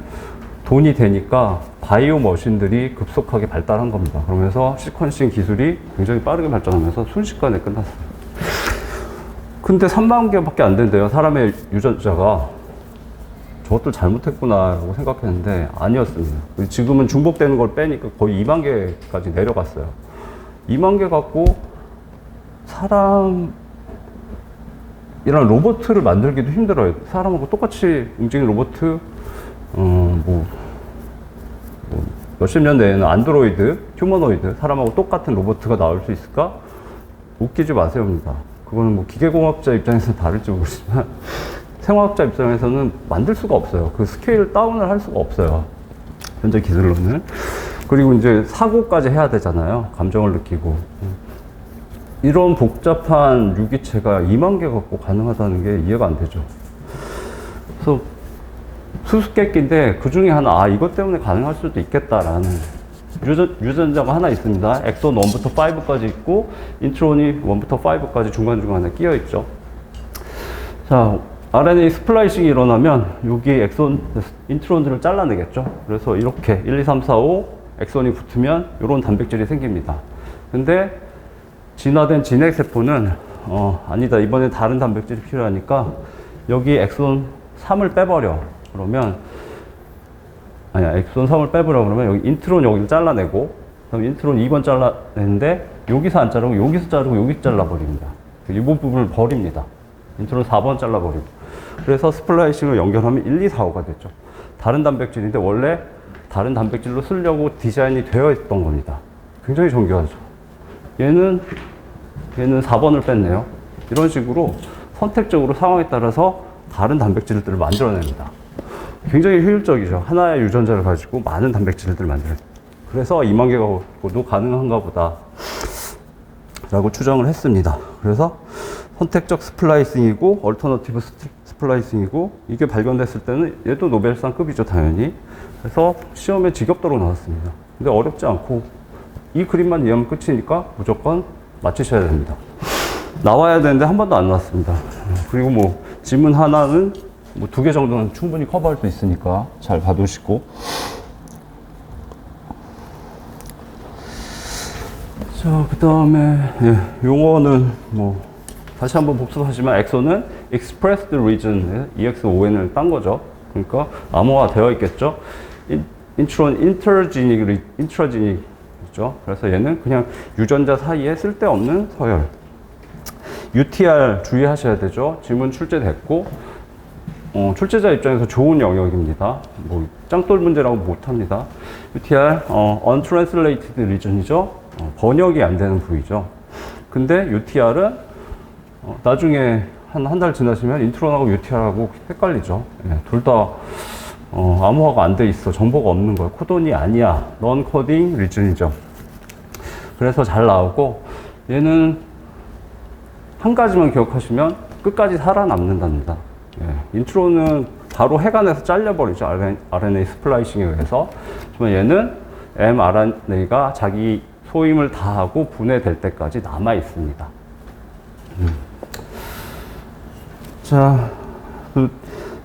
돈이 되니까 바이오 머신들이 급속하게 발달한 겁니다. 그러면서 시퀀싱 기술이 굉장히 빠르게 발전하면서 순식간에 끝났어요. 근데 3만 개밖에 안 된대요. 사람의 유전자가. 저것들 잘못했구나라고 생각했는데 아니었습니다. 지금은 중복되는 걸 빼니까 거의 2만 개까지 내려갔어요. 2만 개 갖고 사람이랑 로봇을 만들기도 힘들어요. 사람하고 똑같이 움직이는 로봇, 몇십 년 내에는 안드로이드, 휴머노이드, 사람하고 똑같은 로봇가 나올 수 있을까? 웃기지 마세요입니다. 그거는 뭐 기계공학자 입장에서는 다를지 모르지만 생화학자 입장에서는 만들 수가 없어요. 그 스케일 다운을 할 수가 없어요. 현재 기술로는. 그리고 이제 사고까지 해야 되잖아요. 감정을 느끼고. 이런 복잡한 유기체가 2만 개 갖고 가능하다는 게 이해가 안 되죠. 그래서 수수께끼인데 그 중에 하나, 이것 때문에 가능할 수도 있겠다라는 유전자가 하나 있습니다. 엑손 1부터 5까지 있고, 인트론이 1부터 5까지 중간중간에 끼어 있죠. 자, RNA 스플라이싱이 일어나면 여기 엑손, 인트론들을 잘라내겠죠. 그래서 이렇게 1, 2, 3, 4, 5 엑손이 붙으면 이런 단백질이 생깁니다. 근데 진화된 진핵세포는 아니다. 이번에 다른 단백질이 필요하니까 여기 엑손 3을 빼버려. 그러면 엑손 3을 빼버려. 그러면 여기 인트론 여기를 잘라내고 그럼 인트론 2번 잘라내는데 여기서 안 자르고 여기서 자르고 여기 잘라버립니다. 이 부분을 버립니다. 인트론 4번 잘라버리고. 그래서 스플라이싱을 연결하면 1, 2, 4, 5가 됐죠. 다른 단백질인데 원래 다른 단백질로 쓰려고 디자인이 되어 있던 겁니다. 굉장히 정교하죠. 얘는 4번을 뺐네요. 이런 식으로 선택적으로 상황에 따라서 다른 단백질들을 만들어냅니다. 굉장히 효율적이죠. 하나의 유전자를 가지고 많은 단백질들을 만들어요. 그래서 2만 개가도 가능한가 보다 라고 추정을 했습니다. 그래서 선택적 스플라이싱이고 얼터너티브 스플라이싱이고 이게 발견됐을 때는 얘도 노벨상급이죠, 당연히. 그래서 시험에 지겹도록 나왔습니다. 근데 어렵지 않고 이 그림만 이해하면 끝이니까 무조건 맞히셔야 됩니다. 나와야 되는데 한 번도 안 나왔습니다. 그리고 뭐 지문 하나는 뭐 2개 정도는 충분히 커버할 수 있으니까 잘 봐두시고. 자, 그 다음에 용어는 뭐 다시 한번 복습하지만 엑소는 expressed region EX5N을 딴 거죠. 그러니까 암호화 되어 있겠죠. 인트론 인트라지닉이죠. 그래서 얘는 그냥 유전자 사이에 쓸데없는 서열. UTR 주의하셔야 되죠. 지문 출제됐고 출제자 입장에서 좋은 영역입니다. 뭐 짱돌 문제라고 못합니다. UTR untranslated region이죠. 번역이 안 되는 부위죠. 근데 UTR은 나중에 한 달 지나시면 인트론하고 UTR하고 헷갈리죠. 둘 다 암호화가 안 돼 있어. 정보가 없는 거예요. 코돈이 아니야. non coding region이죠. 그래서 잘 나오고, 얘는 한 가지만 기억하시면 끝까지 살아남는답니다. 예, 인트로는 바로 해간에서 잘려버리죠. RNA 스플라이싱에 의해서. 하지만 얘는 mRNA가 자기 소임을 다하고 분해될 때까지 남아 있습니다. 자,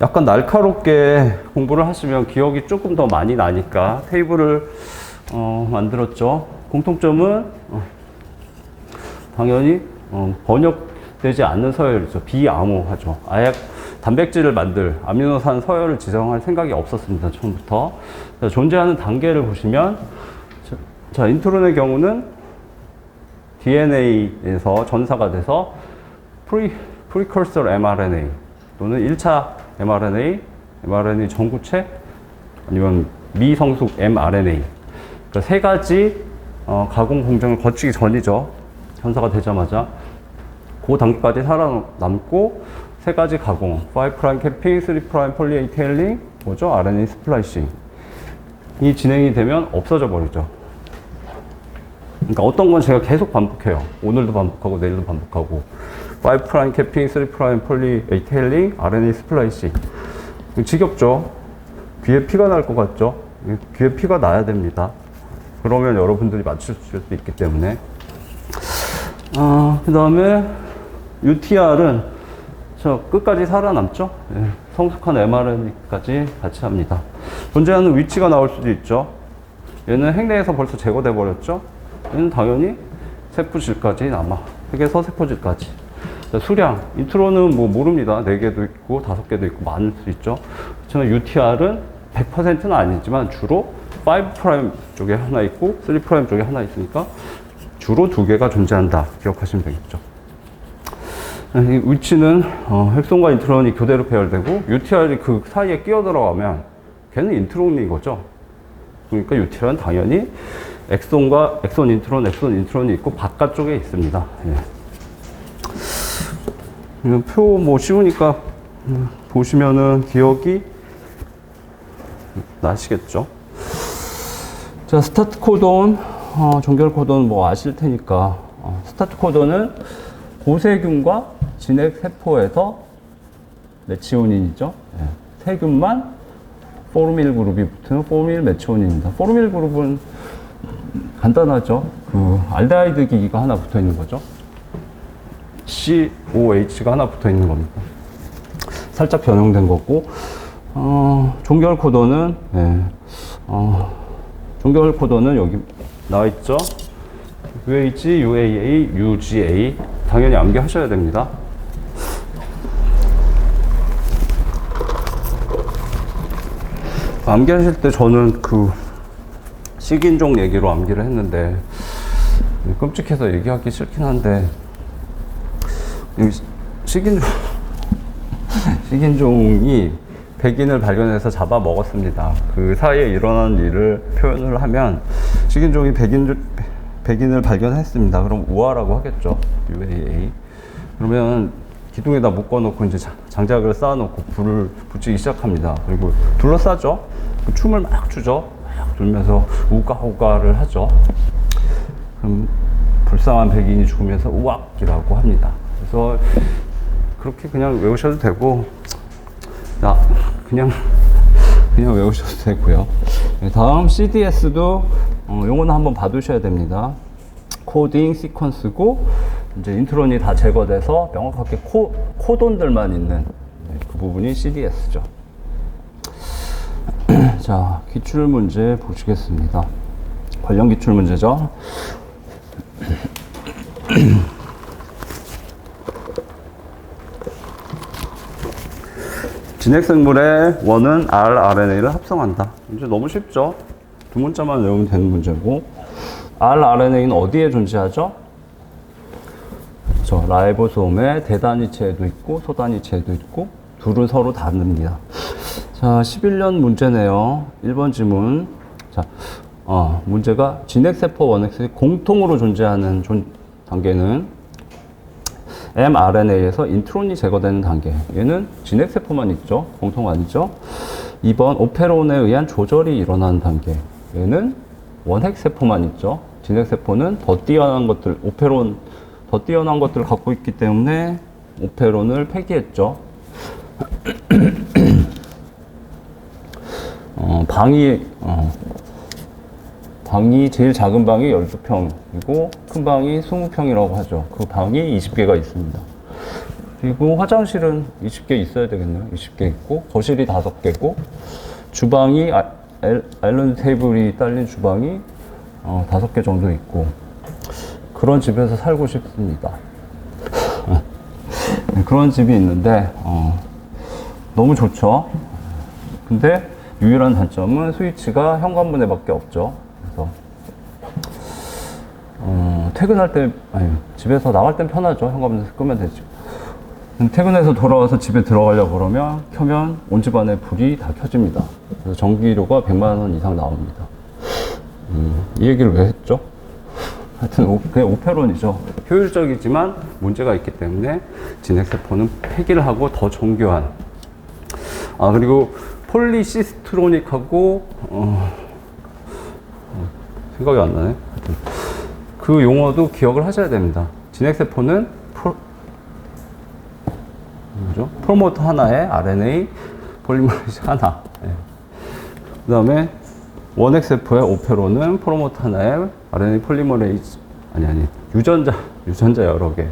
약간 날카롭게 공부를 하시면 기억이 조금 더 많이 나니까 테이블을 만들었죠. 공통점은 당연히 번역되지 않는 서열이죠. 비암호하죠. 아예 단백질을 만들 아미노산 서열을 지정할 생각이 없었습니다. 처음부터. 자, 존재하는 단계를 보시면, 자, 인트론의 경우는 DNA에서 전사가 돼서 precursor mRNA 또는 1차 mRNA 전구체 아니면 미성숙 mRNA, 그러니까 세 가지 가공 공정을 거치기 전이죠. 전사가 되자마자 그 단계까지 살아남고 세 가지 가공, 5' 캐핑, 3' 폴리 테일링, 뭐죠? RNA 스플라이싱. 이 진행이 되면 없어져 버리죠. 그러니까 어떤 건 제가 계속 반복해요. 오늘도 반복하고 내일도 반복하고. 5' 캐핑, 3' 폴리 테일링, RNA 스플라이싱. 지겹죠? 귀에 피가 날 것 같죠? 귀에 피가 나야 됩니다. 그러면 여러분들이 맞출 수 있기 때문에. 그 다음에 UTR은 저 끝까지 살아남죠? 예, 성숙한 mRNA까지 같이 합니다. 존재하는 위치가 나올 수도 있죠. 얘는 핵내에서 벌써 제거돼 버렸죠? 얘는 당연히 세포질까지 남아. 핵에서 세포질까지. 자, 수량. 인트로는 뭐 모릅니다. 4개도 있고 5개도 있고 많을 수 있죠. 그렇지만 UTR은 100%는 아니지만 주로 5' 쪽에 하나 있고 3' 쪽에 하나 있으니까 주로 2개가 존재한다. 기억하시면 되겠죠. 이 위치는 엑손과 인트론이 교대로 배열되고 UTR이 그 사이에 끼어 들어가면 걔는 인트론인 거죠. 그러니까 UTR은 당연히 엑손 인트론이 있고 바깥쪽에 있습니다. 예. 표 뭐 쉬우니까 보시면은 기억이 나시겠죠. 자, 스타트 코돈, 종결 코돈 뭐 아실 테니까. 스타트 코돈은 고세균과 진핵 세포에서 메치오닌이죠. 예. 세균만 포르밀 그룹이 붙은 포르밀 메치오닌입니다. 포르밀 그룹은 간단하죠. 그 알데하이드 기기가 하나 붙어 있는 거죠. COH가 하나 붙어 있는 겁니다. 살짝 변형된 거고, 종결 코돈은, 예. 종결 코돈은 여기 나와 있죠. UH, UAA, UGA. 당연히 암기하셔야 됩니다. 암기하실 때 저는 그 식인종 얘기로 암기를 했는데 끔찍해서 얘기하기 싫긴 한데 식인종이 백인을 발견해서 잡아 먹었습니다. 그 사이에 일어난 일을 표현을 하면 식인종이 백인을 발견했습니다. 그럼 우아라고 하겠죠. UAA. 그러면 기둥에다 묶어놓고 이제 장작을 쌓아놓고 불을 붙이기 시작합니다. 그리고 둘러싸죠. 춤을 막 추죠. 막 돌면서 우가우가를 하죠. 그럼 불쌍한 백인이 죽으면서 우악이라고 합니다. 그래서 그렇게 그냥 외우셔도 되고, 그냥 외우셔도 되고요. 다음 CDS도 요거는 한번 봐두셔야 됩니다. 코딩 시퀀스고 이제 인트론이 다 제거돼서 명확하게 코돈들만 있는 그 부분이 CDS죠. 자, 기출문제 보시겠습니다. 관련 기출문제죠. 진핵생물의 원은 rRNA를 합성한다. 이제 너무 쉽죠? 두 문자만 외우면 되는 문제고, rRNA는 어디에 존재하죠? 그렇죠. 라이보솜의 대단위체에도 있고 소단위체에도 있고 둘은 서로 다릅니다. 자, 11년 문제네요. 1번 지문. 자, 문제가 진핵세포 원핵셀이 공통으로 존재하는 단계는 mRNA에서 인트론이 제거되는 단계. 얘는 진핵세포만 있죠. 공통 아니죠. 2번 오페론에 의한 조절이 일어나는 단계. 얘는 원핵세포만 있죠. 진핵세포는 더 뛰어난 것들, 더 뛰어난 것들을 갖고 있기 때문에 오페론을 폐기했죠. 방이 제일 작은 방이 12평이고 큰 방이 20평이라고 하죠. 그 방이 20개가 있습니다. 그리고 화장실은 20개 있어야 되겠네요. 20개 있고 거실이 5개고 주방이 아일랜드 테이블이 딸린 주방이 5개 정도 있고 그런 집에서 살고 싶습니다. 그런 집이 있는데 너무 좋죠. 근데 유일한 단점은 스위치가 현관문에밖에 없죠. 그래서 퇴근할 때 집에서 나갈 땐 편하죠. 현관문에서 끄면 되죠. 퇴근해서 돌아와서 집에 들어가려고 그러면 켜면 온 집안에 불이 다 켜집니다. 그래서 전기료가 100만 원 이상 나옵니다. 이 얘기를 왜 했죠? 하여튼 그냥 오페론이죠. 효율적이지만 문제가 있기 때문에 진핵세포는 폐기를 하고 더 정교한 그리고 폴리시스트로닉하고 생각이 안 나네. 하여튼 그 용어도 기억을 하셔야 됩니다. 진핵세포는 프로모터 하나에 RNA 폴리머레이즈 하나. 그 다음에 원핵세포의 오페론은 프로모터 하나에 RNA 폴리머레이즈 유전자 여러 개.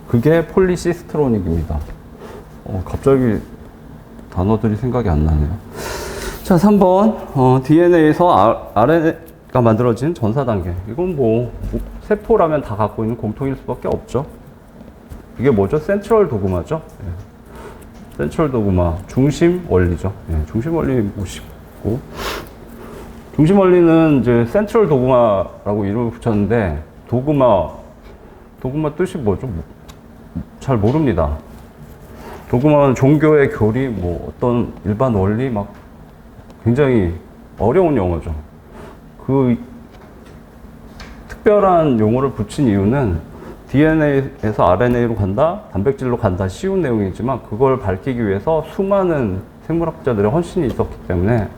그게 폴리시스트로닉입니다. 갑자기 단어들이 생각이 안 나네요. 자, 3번 DNA에서 RNA가 만들어진 전사 단계. 이건 세포라면 다 갖고 있는 공통일 수밖에 없죠. 이게 뭐죠? 센트럴 도그마죠. 센트럴 도그마, 중심 원리죠. 중심 원리 보시고 중심 원리는 이제 센트럴 도그마라고 이름을 붙였는데 도그마 뜻이 뭐죠? 잘 모릅니다. 도그마는 종교의 교리, 어떤 일반 원리 굉장히 어려운 용어죠. 그 특별한 용어를 붙인 이유는 DNA에서 RNA로 간다, 단백질로 간다, 쉬운 내용이지만 그걸 밝히기 위해서 수많은 생물학자들의 헌신이 있었기 때문에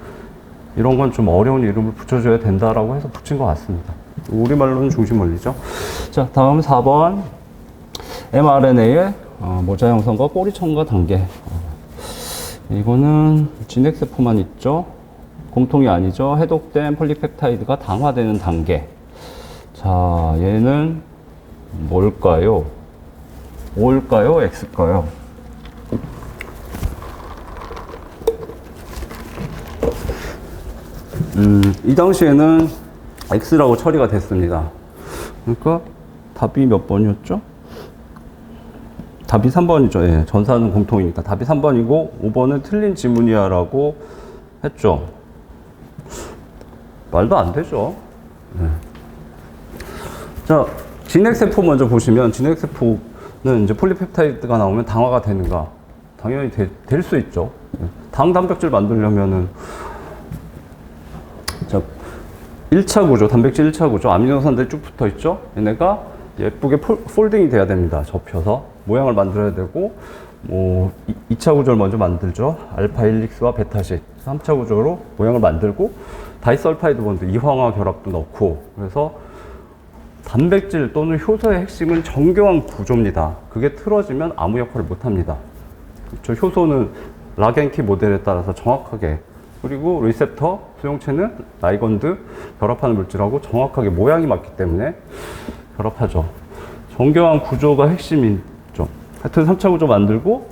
이런 건 좀 어려운 이름을 붙여줘야 된다라고 해서 붙인 것 같습니다. 우리말로는 중심 원리죠. 자, 다음 4번. mRNA의 모자 형성과 꼬리 첨가 단계. 이거는 진핵세포만 있죠. 공통이 아니죠. 해독된 폴리펩타이드가 당화되는 단계. 자, 얘는 뭘까요? O일까요? X일까요? 이 당시에는 X라고 처리가 됐습니다. 그러니까 답이 몇 번이었죠? 답이 3번이죠. 전사는 공통이니까 답이 3번이고 5번은 틀린 지문이야라고 했죠. 말도 안 되죠. 자, 진핵세포 먼저 보시면 진핵세포는 이제 폴리펩타이드가 나오면 당화가 되는가? 당연히 될 수 있죠. 당 단백질 만들려면은 자, 1차 구조, 단백질 1차 구조, 아미노산들이 쭉 붙어 있죠. 얘네가 예쁘게 폴딩이 돼야 됩니다. 접혀서 모양을 만들어야 되고 2차 구조를 먼저 만들죠. 알파 헬릭스와 베타식. 3차 구조로 모양을 만들고 다이설파이드 본드, 이황화 결합도 넣고 그래서 단백질 또는 효소의 핵심은 정교한 구조입니다. 그게 틀어지면 아무 역할을 못합니다. 그렇죠? 효소는 락앤키 모델에 따라서 정확하게 그리고 리셉터, 수용체는 라이건드 결합하는 물질하고 정확하게 모양이 맞기 때문에 결합하죠. 정교한 구조가 핵심이죠. 하여튼 3차 구조 만들고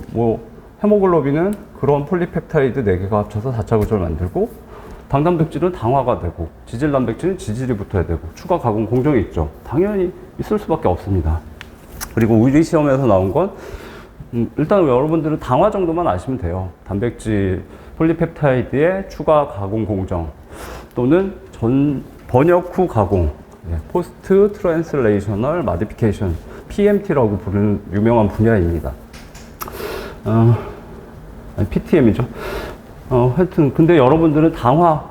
헤모글로빈은 그런 폴리펩타이드 4개가 합쳐서 4차 구조를 만들고 당단백질은 당화가 되고 지질 단백질은 지질이 붙어야 되고 추가 가공 공정이 있죠. 당연히 있을 수밖에 없습니다. 그리고 우리 시험에서 나온 건 일단 여러분들은 당화 정도만 아시면 돼요. 단백질 폴리펩타이드의 추가 가공 공정 또는 번역 후 가공 포스트 트랜슬레이셔널 마디피케이션 PMT라고 부르는 유명한 분야입니다. PTM이죠. 하여튼 근데 여러분들은 당화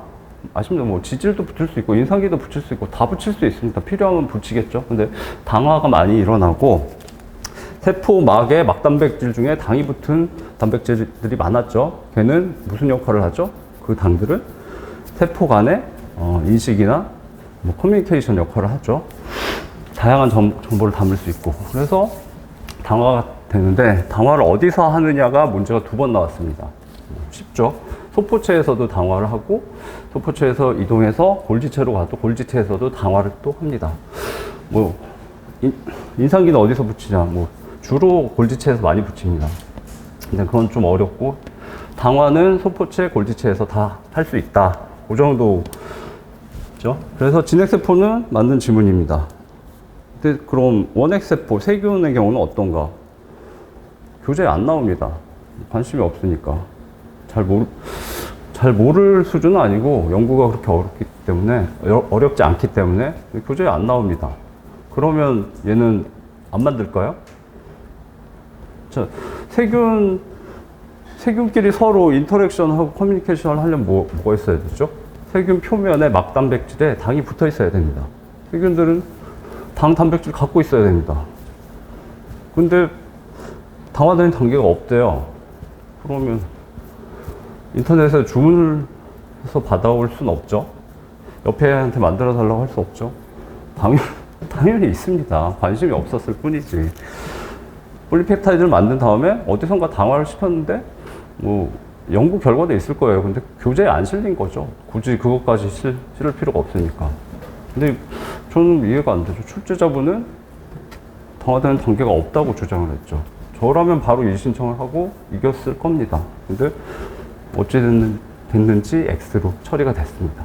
아시면 지질도 붙일 수 있고 인상기도 붙일 수 있고 다 붙일 수 있습니다. 필요하면 붙이겠죠. 근데 당화가 많이 일어나고 세포막의 막단백질 중에 당이 붙은 단백질들이 많았죠. 걔는 무슨 역할을 하죠? 그 당들은 세포 간의 인식이나 뭐 커뮤니케이션 역할을 하죠. 다양한 정보를 담을 수 있고. 그래서 당화가 되는데, 당화를 어디서 하느냐가 문제가 2번 나왔습니다. 쉽죠? 소포체에서도 당화를 하고, 소포체에서 이동해서 골지체로 가도 골지체에서도 당화를 또 합니다. 뭐 인상기는 어디서 붙이냐? 뭐 주로 골지체에서 많이 붙입니다. 근데 그건 좀 어렵고, 당화는 소포체, 골지체에서 다 할 수 있다. 그 정도죠. 그래서 진핵세포는 맞는 지문입니다. 근데 그럼 원핵세포, 세균의 경우는 어떤가? 교재에 안 나옵니다. 관심이 없으니까. 잘 모를 수준은 아니고, 연구가 그렇게 어렵기 때문에, 어렵지 않기 때문에 교재에 안 나옵니다. 그러면 얘는 안 만들까요? 자, 세균끼리 서로 인터랙션하고 커뮤니케이션을 하려면 뭐가 있어야 되죠? 세균 표면에 막단백질에 당이 붙어 있어야 됩니다. 세균들은 당 단백질 갖고 있어야 됩니다. 근데 당화되는 단계가 없대요. 그러면 인터넷에 주문을 해서 받아올 수는 없죠. 옆에 애한테 만들어 달라고 할 수 없죠. 당연히 있습니다. 관심이 없었을 뿐이지. 폴리펩타이드를 만든 다음에 어디선가 당화를 시켰는데, 뭐 연구 결과도 있을 거예요. 근데 교재에 안 실린 거죠. 굳이 그것까지 실을 필요가 없으니까. 근데 저는 이해가 안 되죠. 출제자분은 당화되는 단계가 없다고 주장을 했죠. 저라면 바로 이의 신청을 하고 이겼을 겁니다. 근데 어찌 됐는지 X로 처리가 됐습니다.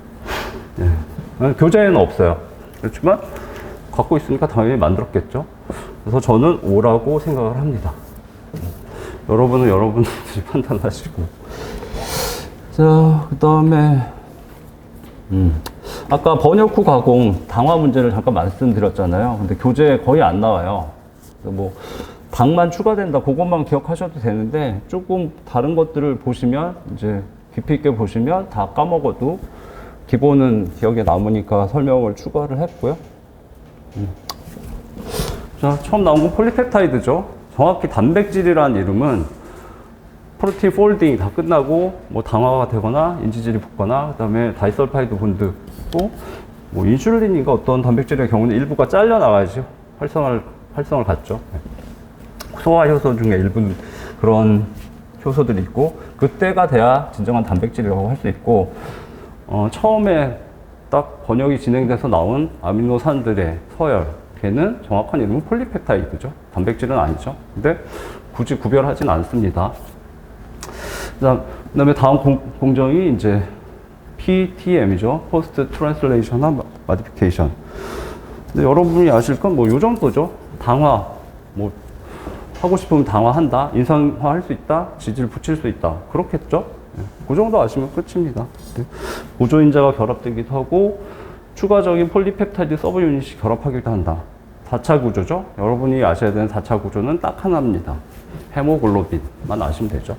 예. 교재에는 없어요. 그렇지만 갖고 있으니까 당연히 만들었겠죠. 그래서 저는 O라고 생각을 합니다. 여러분은 여러분들이 판단하시고. 자, 그 다음에 아까 번역 후 가공 당화 문제를 잠깐 말씀드렸잖아요. 근데 교재에 거의 안 나와요. 뭐 당만 추가된다, 그것만 기억하셔도 되는데, 조금 다른 것들을 보시면, 이제 깊이 있게 보시면 다 까먹어도 기본은 기억에 남으니까 설명을 추가를 했고요. 자, 처음 나온 건 폴리펩타이드죠. 정확히 단백질이라는 이름은 프로틴 폴딩 다 끝나고 뭐 당화가 되거나 인지질이 붙거나, 그 다음에 다이설파이드 본드고, 뭐 인슐린인가 어떤 단백질의 경우는 일부가 잘려 나가야죠. 활성을 갖죠. 소화 효소 중에 일부 그런 효소들이 있고, 그때가 돼야 진정한 단백질이라고 할 수 있고, 처음에 딱 번역이 진행돼서 나온 아미노산들의 서열, 걔는 정확한 이름은 폴리펩타이드죠. 단백질은 아니죠. 근데 굳이 구별하진 않습니다. 그 다음에 다음 공정이 이제 PTM이죠. Post Translational Modification. 근데 여러분이 아실 건 뭐 요 정도죠. 당화, 뭐 하고 싶으면 당화한다, 인상화할 수 있다, 지질 붙일 수 있다, 그렇겠죠. 그 정도 아시면 끝입니다. 보조인자가 결합되기도 하고, 추가적인 폴리펩타이드 서브 유닛이 결합하기도 한다. 4차 구조죠. 여러분이 아셔야 되는 4차 구조는 딱 하나입니다. 헤모글로빈만 아시면 되죠.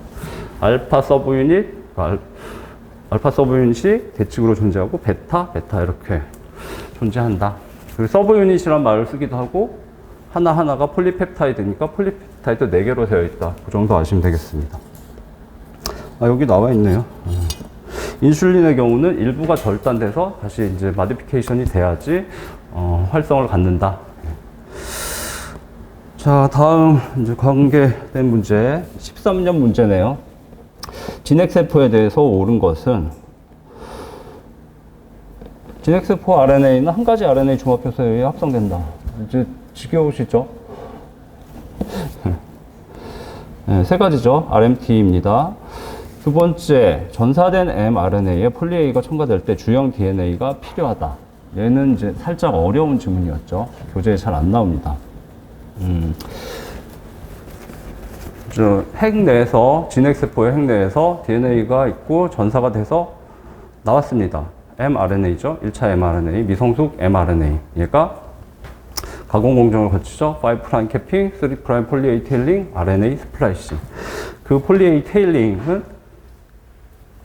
알파 서브 유닛, 알파 서브 유닛이 대칭으로 존재하고, 베타 이렇게 존재한다. 그리고 서브 유닛이란 말을 쓰기도 하고, 하나하나가 폴리펩타이드니까 폴리펩타이드 4개로 되어 있다. 그 정도 아시면 되겠습니다. 여기 나와 있네요. 인슐린의 경우는 일부가 절단돼서 다시 이제 마디피케이션이 돼야지 활성을 갖는다. 자, 다음 이제 관계된 문제, 13년 문제네요. 진핵세포에 대해서 옳은 것은, 진핵세포 RNA는 한 가지 RNA 종합효소에 의해 합성된다. 이제 지겨우시죠? 네, 3가지죠. RMT입니다. 두 번째, 전사된 mRNA에 폴리A가 첨가될 때 주형 DNA가 필요하다. 얘는 이제 살짝 어려운 지문이었죠. 교재에 잘 안 나옵니다. 핵 내에서, 진핵세포의 핵 내에서 DNA가 있고 전사가 돼서 나왔습니다. mRNA죠. 1차 mRNA, 미성숙 mRNA. 얘가 가공 공정을 거치죠. 5' 캐핑, 3' 폴리A 테일링, RNA 스플라이싱. 그 폴리A 테일링은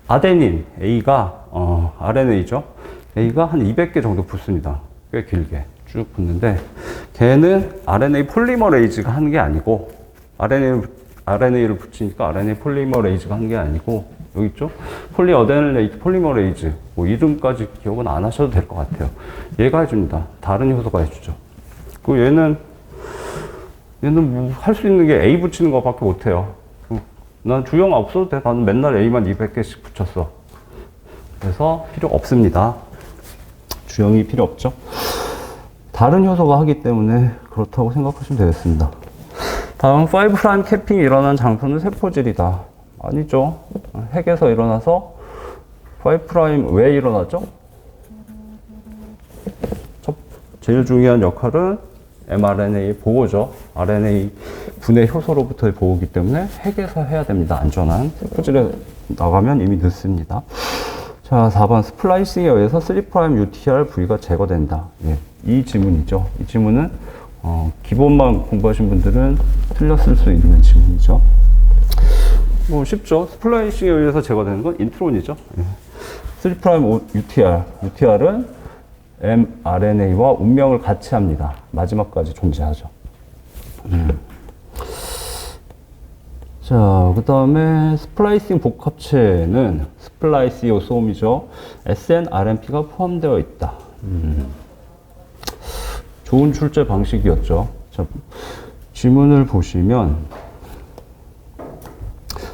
아데닌 A가 RNA죠. A가 한 200개 정도 붙습니다. 꽤 길게 쭉 붙는데, 걔는 RNA 폴리머레이즈가 하는 게 아니고, RNA를 붙이니까 RNA 폴리머레이즈가 하는 게 아니고, 여기 있죠? 폴리어데놀레이트 폴리머레이즈. 뭐 이름까지 기억은 안 하셔도 될 것 같아요. 얘가 해줍니다. 다른 효소가 해주죠. 그 얘는 뭐 할 수 있는 게 A 붙이는 것밖에 못해요. 난 주형 없어도 돼. 나는 맨날 A만 200개씩 붙였어. 그래서 필요 없습니다. 주형이 필요 없죠. 다른 효소가 하기 때문에 그렇다고 생각하시면 되겠습니다. 다음 5' 캐핑이 일어난 장소는 세포질이다. 아니죠. 핵에서 일어나서 5' 왜 일어나죠? 제일 중요한 역할은 mRNA 보호죠. RNA 분해 효소로부터의 보호이기 때문에 핵에서 해야 됩니다. 안전한. 세포질에 나가면 이미 늦습니다. 자, 4번 스플라이싱에 의해서 3' UTR 부위가 제거된다. 예, 이 지문이죠. 이 지문은 기본만 공부하신 분들은 틀렸을 수 있는 지문이죠. 뭐 쉽죠. 스플라이싱에 의해서 제거되는 건 인트론이죠. 예. 3' UTR. UTR은 mRNA와 운명을 같이 합니다. 마지막까지 존재하죠. 자, 그 다음에 스플라이싱 복합체는 스플라이시오솜이죠. SNRNP가 포함되어 있다. 좋은 출제 방식이었죠. 자, 지문을 보시면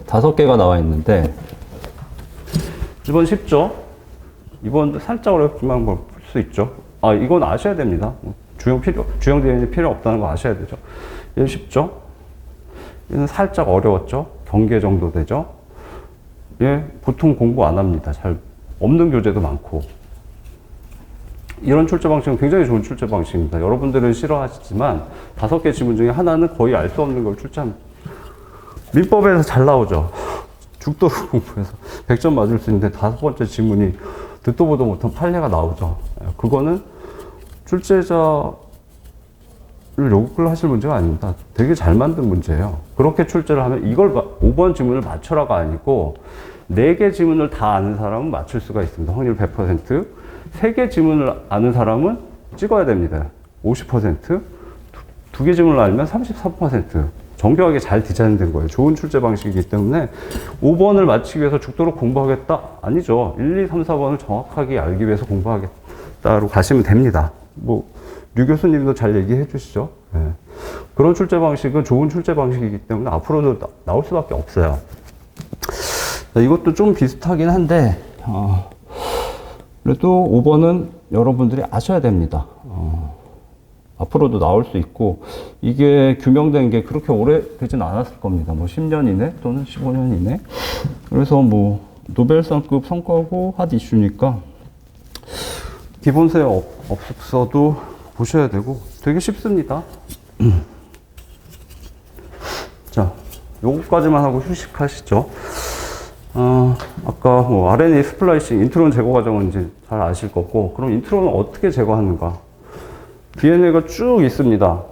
5개가 나와 있는데 1번 쉽죠? 2번 살짝 어렵지만 뭐 풀 수 있죠. 아, 이건 아셔야 됩니다. 주형 DNA 필요 없다는 거 아셔야 되죠. 얘 쉽죠? 얘는 살짝 어려웠죠? 경계 정도 되죠? 얘 보통 공부 안 합니다. 잘 없는 교재도 많고. 이런 출제 방식은 굉장히 좋은 출제 방식입니다. 여러분들은 싫어하시지만 5개 지문 중에 하나는 거의 알 수 없는 걸 출제합니다. 민법에서 잘 나오죠. 죽도록 공부해서 100점 맞을 수 있는데 5번째 지문이 듣도 보도 못한 판례가 나오죠. 그거는 출제자를 욕을 하실 문제가 아닙니다. 되게 잘 만든 문제예요. 그렇게 출제를 하면 이걸 5번 지문을 맞춰라가 아니고 4개 지문을 다 아는 사람은 맞출 수가 있습니다. 확률 100%. 3개 지문을 아는 사람은 찍어야 됩니다. 50%. 2개 지문을 알면 33%. 정교하게 잘 디자인된 거예요. 좋은 출제 방식이기 때문에 5번을 맞추기 위해서 죽도록 공부하겠다? 아니죠. 1, 2, 3, 4번을 정확하게 알기 위해서 공부하겠다로 가시면 됩니다. 뭐 류 교수님도 잘 얘기해 주시죠. 네. 그런 출제 방식은 좋은 출제 방식이기 때문에 앞으로도 나올 수밖에 없어요. 이것도 좀 비슷하긴 한데 그래도 5번은 여러분들이 아셔야 됩니다. 앞으로도 나올 수 있고, 이게 규명된 게 그렇게 오래 되진 않았을 겁니다. 뭐 10년 이내 또는 15년 이내. 그래서 뭐 노벨상급 성과고 핫 이슈니까 기본세 없어도 보셔야 되고 되게 쉽습니다. 자, 요거까지만 하고 휴식하시죠. 아까 뭐 RNA 스플라이싱 인트론 제거 과정은 이제 잘 아실 거고, 그럼 인트론은 어떻게 제거하는가? DNA가 쭉 있습니다.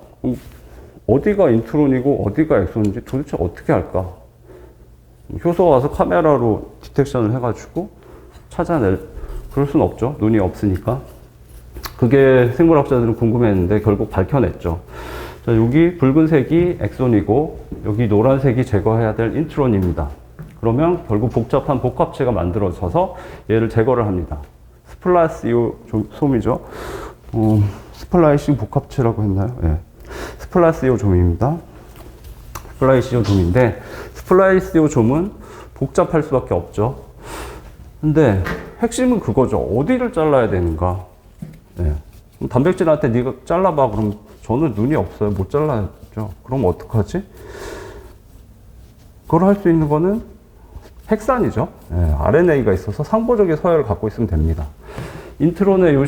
어디가 인트론이고 어디가 엑손인지 도대체 어떻게 할까? 효소가 와서 카메라로 디텍션을 해가지고 그럴 순 없죠. 눈이 없으니까. 그게 생물학자들은 궁금했는데 결국 밝혀냈죠. 자, 여기 붉은색이 엑손이고 여기 노란색이 제거해야 될 인트론입니다. 그러면 결국 복잡한 복합체가 만들어져서 얘를 제거를 합니다. 스플라시오솜이죠. 스플라이싱 복합체라고 했나요? 예. 스플라시오솜입니다. 스플라이시오솜인데 스플라이시오솜은 복잡할 수밖에 없죠. 근데 핵심은 그거죠. 어디를 잘라야 되는가? 예. 단백질한테 네가 잘라봐. 그럼 저는 눈이 없어요. 못 잘라죠. 그럼 어떡하지? 그걸 할 수 있는 거는 핵산이죠. 예. RNA가 있어서 상보적인 서열을 갖고 있으면 됩니다. 인트론의 요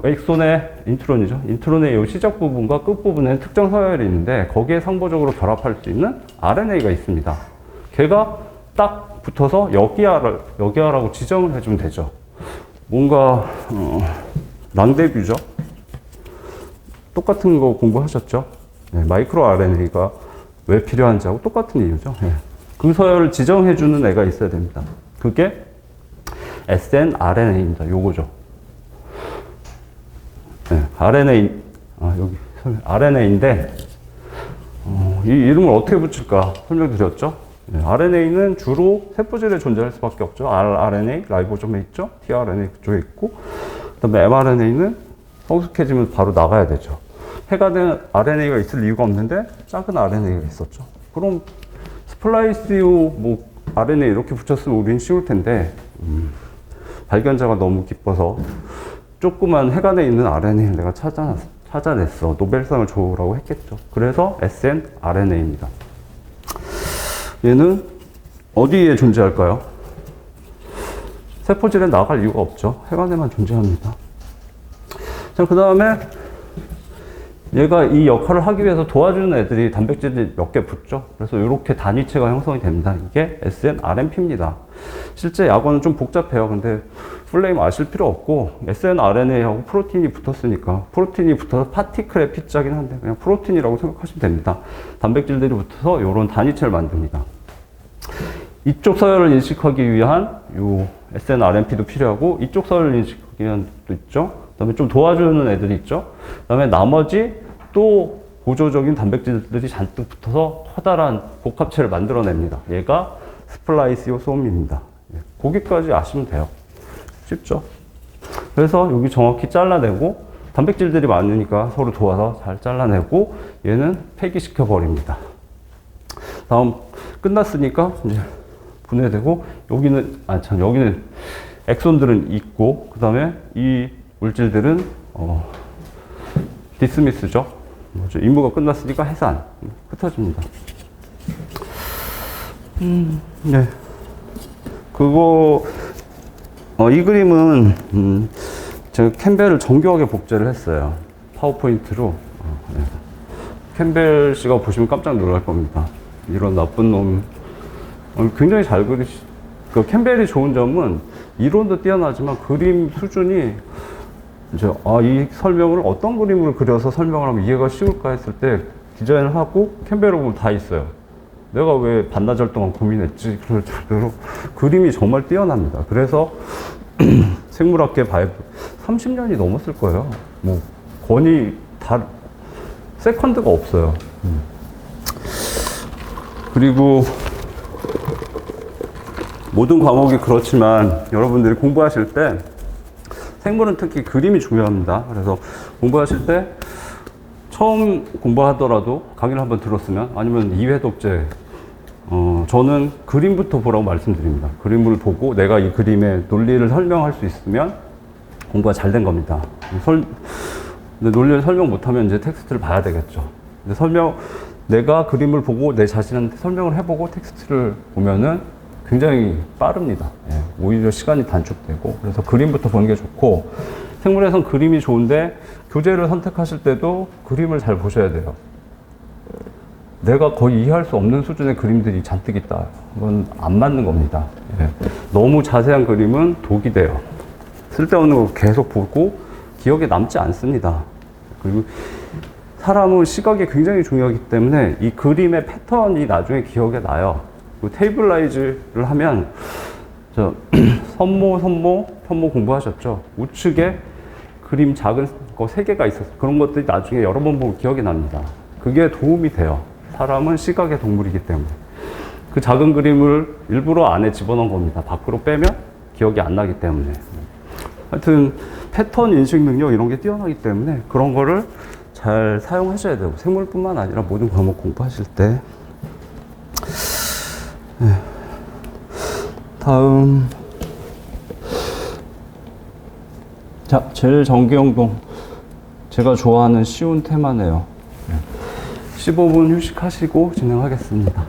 엑손의 인트론이죠. 인트론의 요 시작 부분과 끝 부분에는 특정 서열이 있는데 거기에 상보적으로 결합할 수 있는 RNA가 있습니다. 걔가 딱 붙어서 여기야라고 지정을 해주면 되죠. 뭔가 랑데뷰죠. 똑같은 거 공부하셨죠? 네, 마이크로 RNA가 왜 필요한지 하고 똑같은 이유죠. 네. 그 서열을 지정해주는 애가 있어야 됩니다. 그게 snRNA입니다. 요거죠. 네, RNA인데, 이 이름을 어떻게 붙일까 설명드렸죠? RNA는 주로 세포질에 존재할 수밖에 없죠. rRNA, 라이보솜에 있죠. tRNA 그쪽에 있고, 그 다음에 mRNA는 성숙해지면 바로 나가야 되죠. 해가 된 RNA가 있을 이유가 없는데 작은 RNA가 있었죠. 그럼 스플라이스용 뭐 RNA 이렇게 붙였으면 우린 쉬울 텐데 발견자가 너무 기뻐서 조그만 해간에 있는 RNA를 내가 찾아냈어. 노벨상을 줘라고 했겠죠. 그래서 snRNA입니다. 얘는 어디에 존재할까요? 세포질에 나갈 이유가 없죠. 해간에만 존재합니다. 자, 그 다음에 얘가 이 역할을 하기 위해서 도와주는 애들이 단백질이 몇 개 붙죠. 그래서 이렇게 단위체가 형성이 됩니다. 이게 snRNP입니다. 실제 약어는 좀 복잡해요. 근데 플레임 아실 필요 없고 snRNA하고 프로틴이 붙었으니까 프로틴이 붙어서 파티클의 P자긴 한데 그냥 프로틴이라고 생각하시면 됩니다. 단백질들이 붙어서 이런 단위체를 만듭니다. 이쪽 서열을 인식하기 위한 요 snRNP도 필요하고 이쪽 서열을 인식하기 위한 도 있죠. 그 다음에 좀 도와주는 애들이 있죠. 그 다음에 나머지 또 보조적인 단백질들이 잔뜩 붙어서 커다란 복합체를 만들어냅니다. 얘가 스플라이시오솜입니다. 거기까지 아시면 돼요. 쉽죠? 그래서 여기 정확히 잘라내고 단백질들이 많으니까 서로 도와서 잘 잘라내고 얘는 폐기시켜 버립니다. 다음 끝났으니까 이제 분해되고 여기는 여기는 엑손들은 있고 그 다음에 이 물질들은 디스미스죠. 임무가 끝났으니까 해산 흩어집니다. 네. 그거 이 그림은 제가 캠벨을 정교하게 복제를 했어요. 파워포인트로. 네. 캠벨 씨가 보시면 깜짝 놀랄 겁니다. 이런 나쁜 놈. 굉장히 잘 그 캠벨이 좋은 점은 이론도 뛰어나지만 그림 수준이 이제 이 설명을 어떤 그림을 그려서 설명을 하면 이해가 쉬울까 했을 때 디자인을 하고 캠벨을 보면 다 있어요. 내가 왜 반나절 동안 고민했지? 그럴 정도로 그림이 정말 뛰어납니다. 그래서 생물학계 바이브 30년이 넘었을 거예요. 뭐 권위 다 세컨드가 없어요. 그리고 모든 과목이 그렇지만 여러분들이 공부하실 때 생물은 특히 그림이 중요합니다. 그래서 공부하실 때 처음 공부하더라도 강의를 한번 들었으면 아니면 2회 독재 저는 그림부터 보라고 말씀드립니다. 그림을 보고 내가 이 그림의 논리를 설명할 수 있으면 공부가 잘 된 겁니다. 근데 논리를 설명 못하면 이제 텍스트를 봐야 되겠죠. 근데 내가 그림을 보고 내 자신한테 설명을 해보고 텍스트를 보면은 굉장히 빠릅니다. 예, 오히려 시간이 단축되고 그래서 그림부터 보는 게 좋고 생물에선 그림이 좋은데 교재를 선택하실 때도 그림을 잘 보셔야 돼요. 내가 거의 이해할 수 없는 수준의 그림들이 잔뜩 있다. 그건 안 맞는 겁니다. 예, 너무 자세한 그림은 독이 돼요. 쓸데없는 거 계속 보고 기억에 남지 않습니다. 그리고 사람은 시각이 굉장히 중요하기 때문에 이 그림의 패턴이 나중에 기억에 나요. 테이블라이즈를 하면 선모 공부하셨죠? 우측에 그림 작은 거 3개가 있었어요. 그런 것들이 나중에 여러 번 보면 기억이 납니다. 그게 도움이 돼요. 사람은 시각의 동물이기 때문에. 그 작은 그림을 일부러 안에 집어넣은 겁니다. 밖으로 빼면 기억이 안 나기 때문에. 하여튼 패턴 인식 능력 이런 게 뛰어나기 때문에 그런 거를 잘 사용하셔야 되고 생물뿐만 아니라 모든 과목 공부하실 때. 네. 다음 제일 정기용동 제가 좋아하는 쉬운 테마네요. 15분 휴식하시고 진행하겠습니다.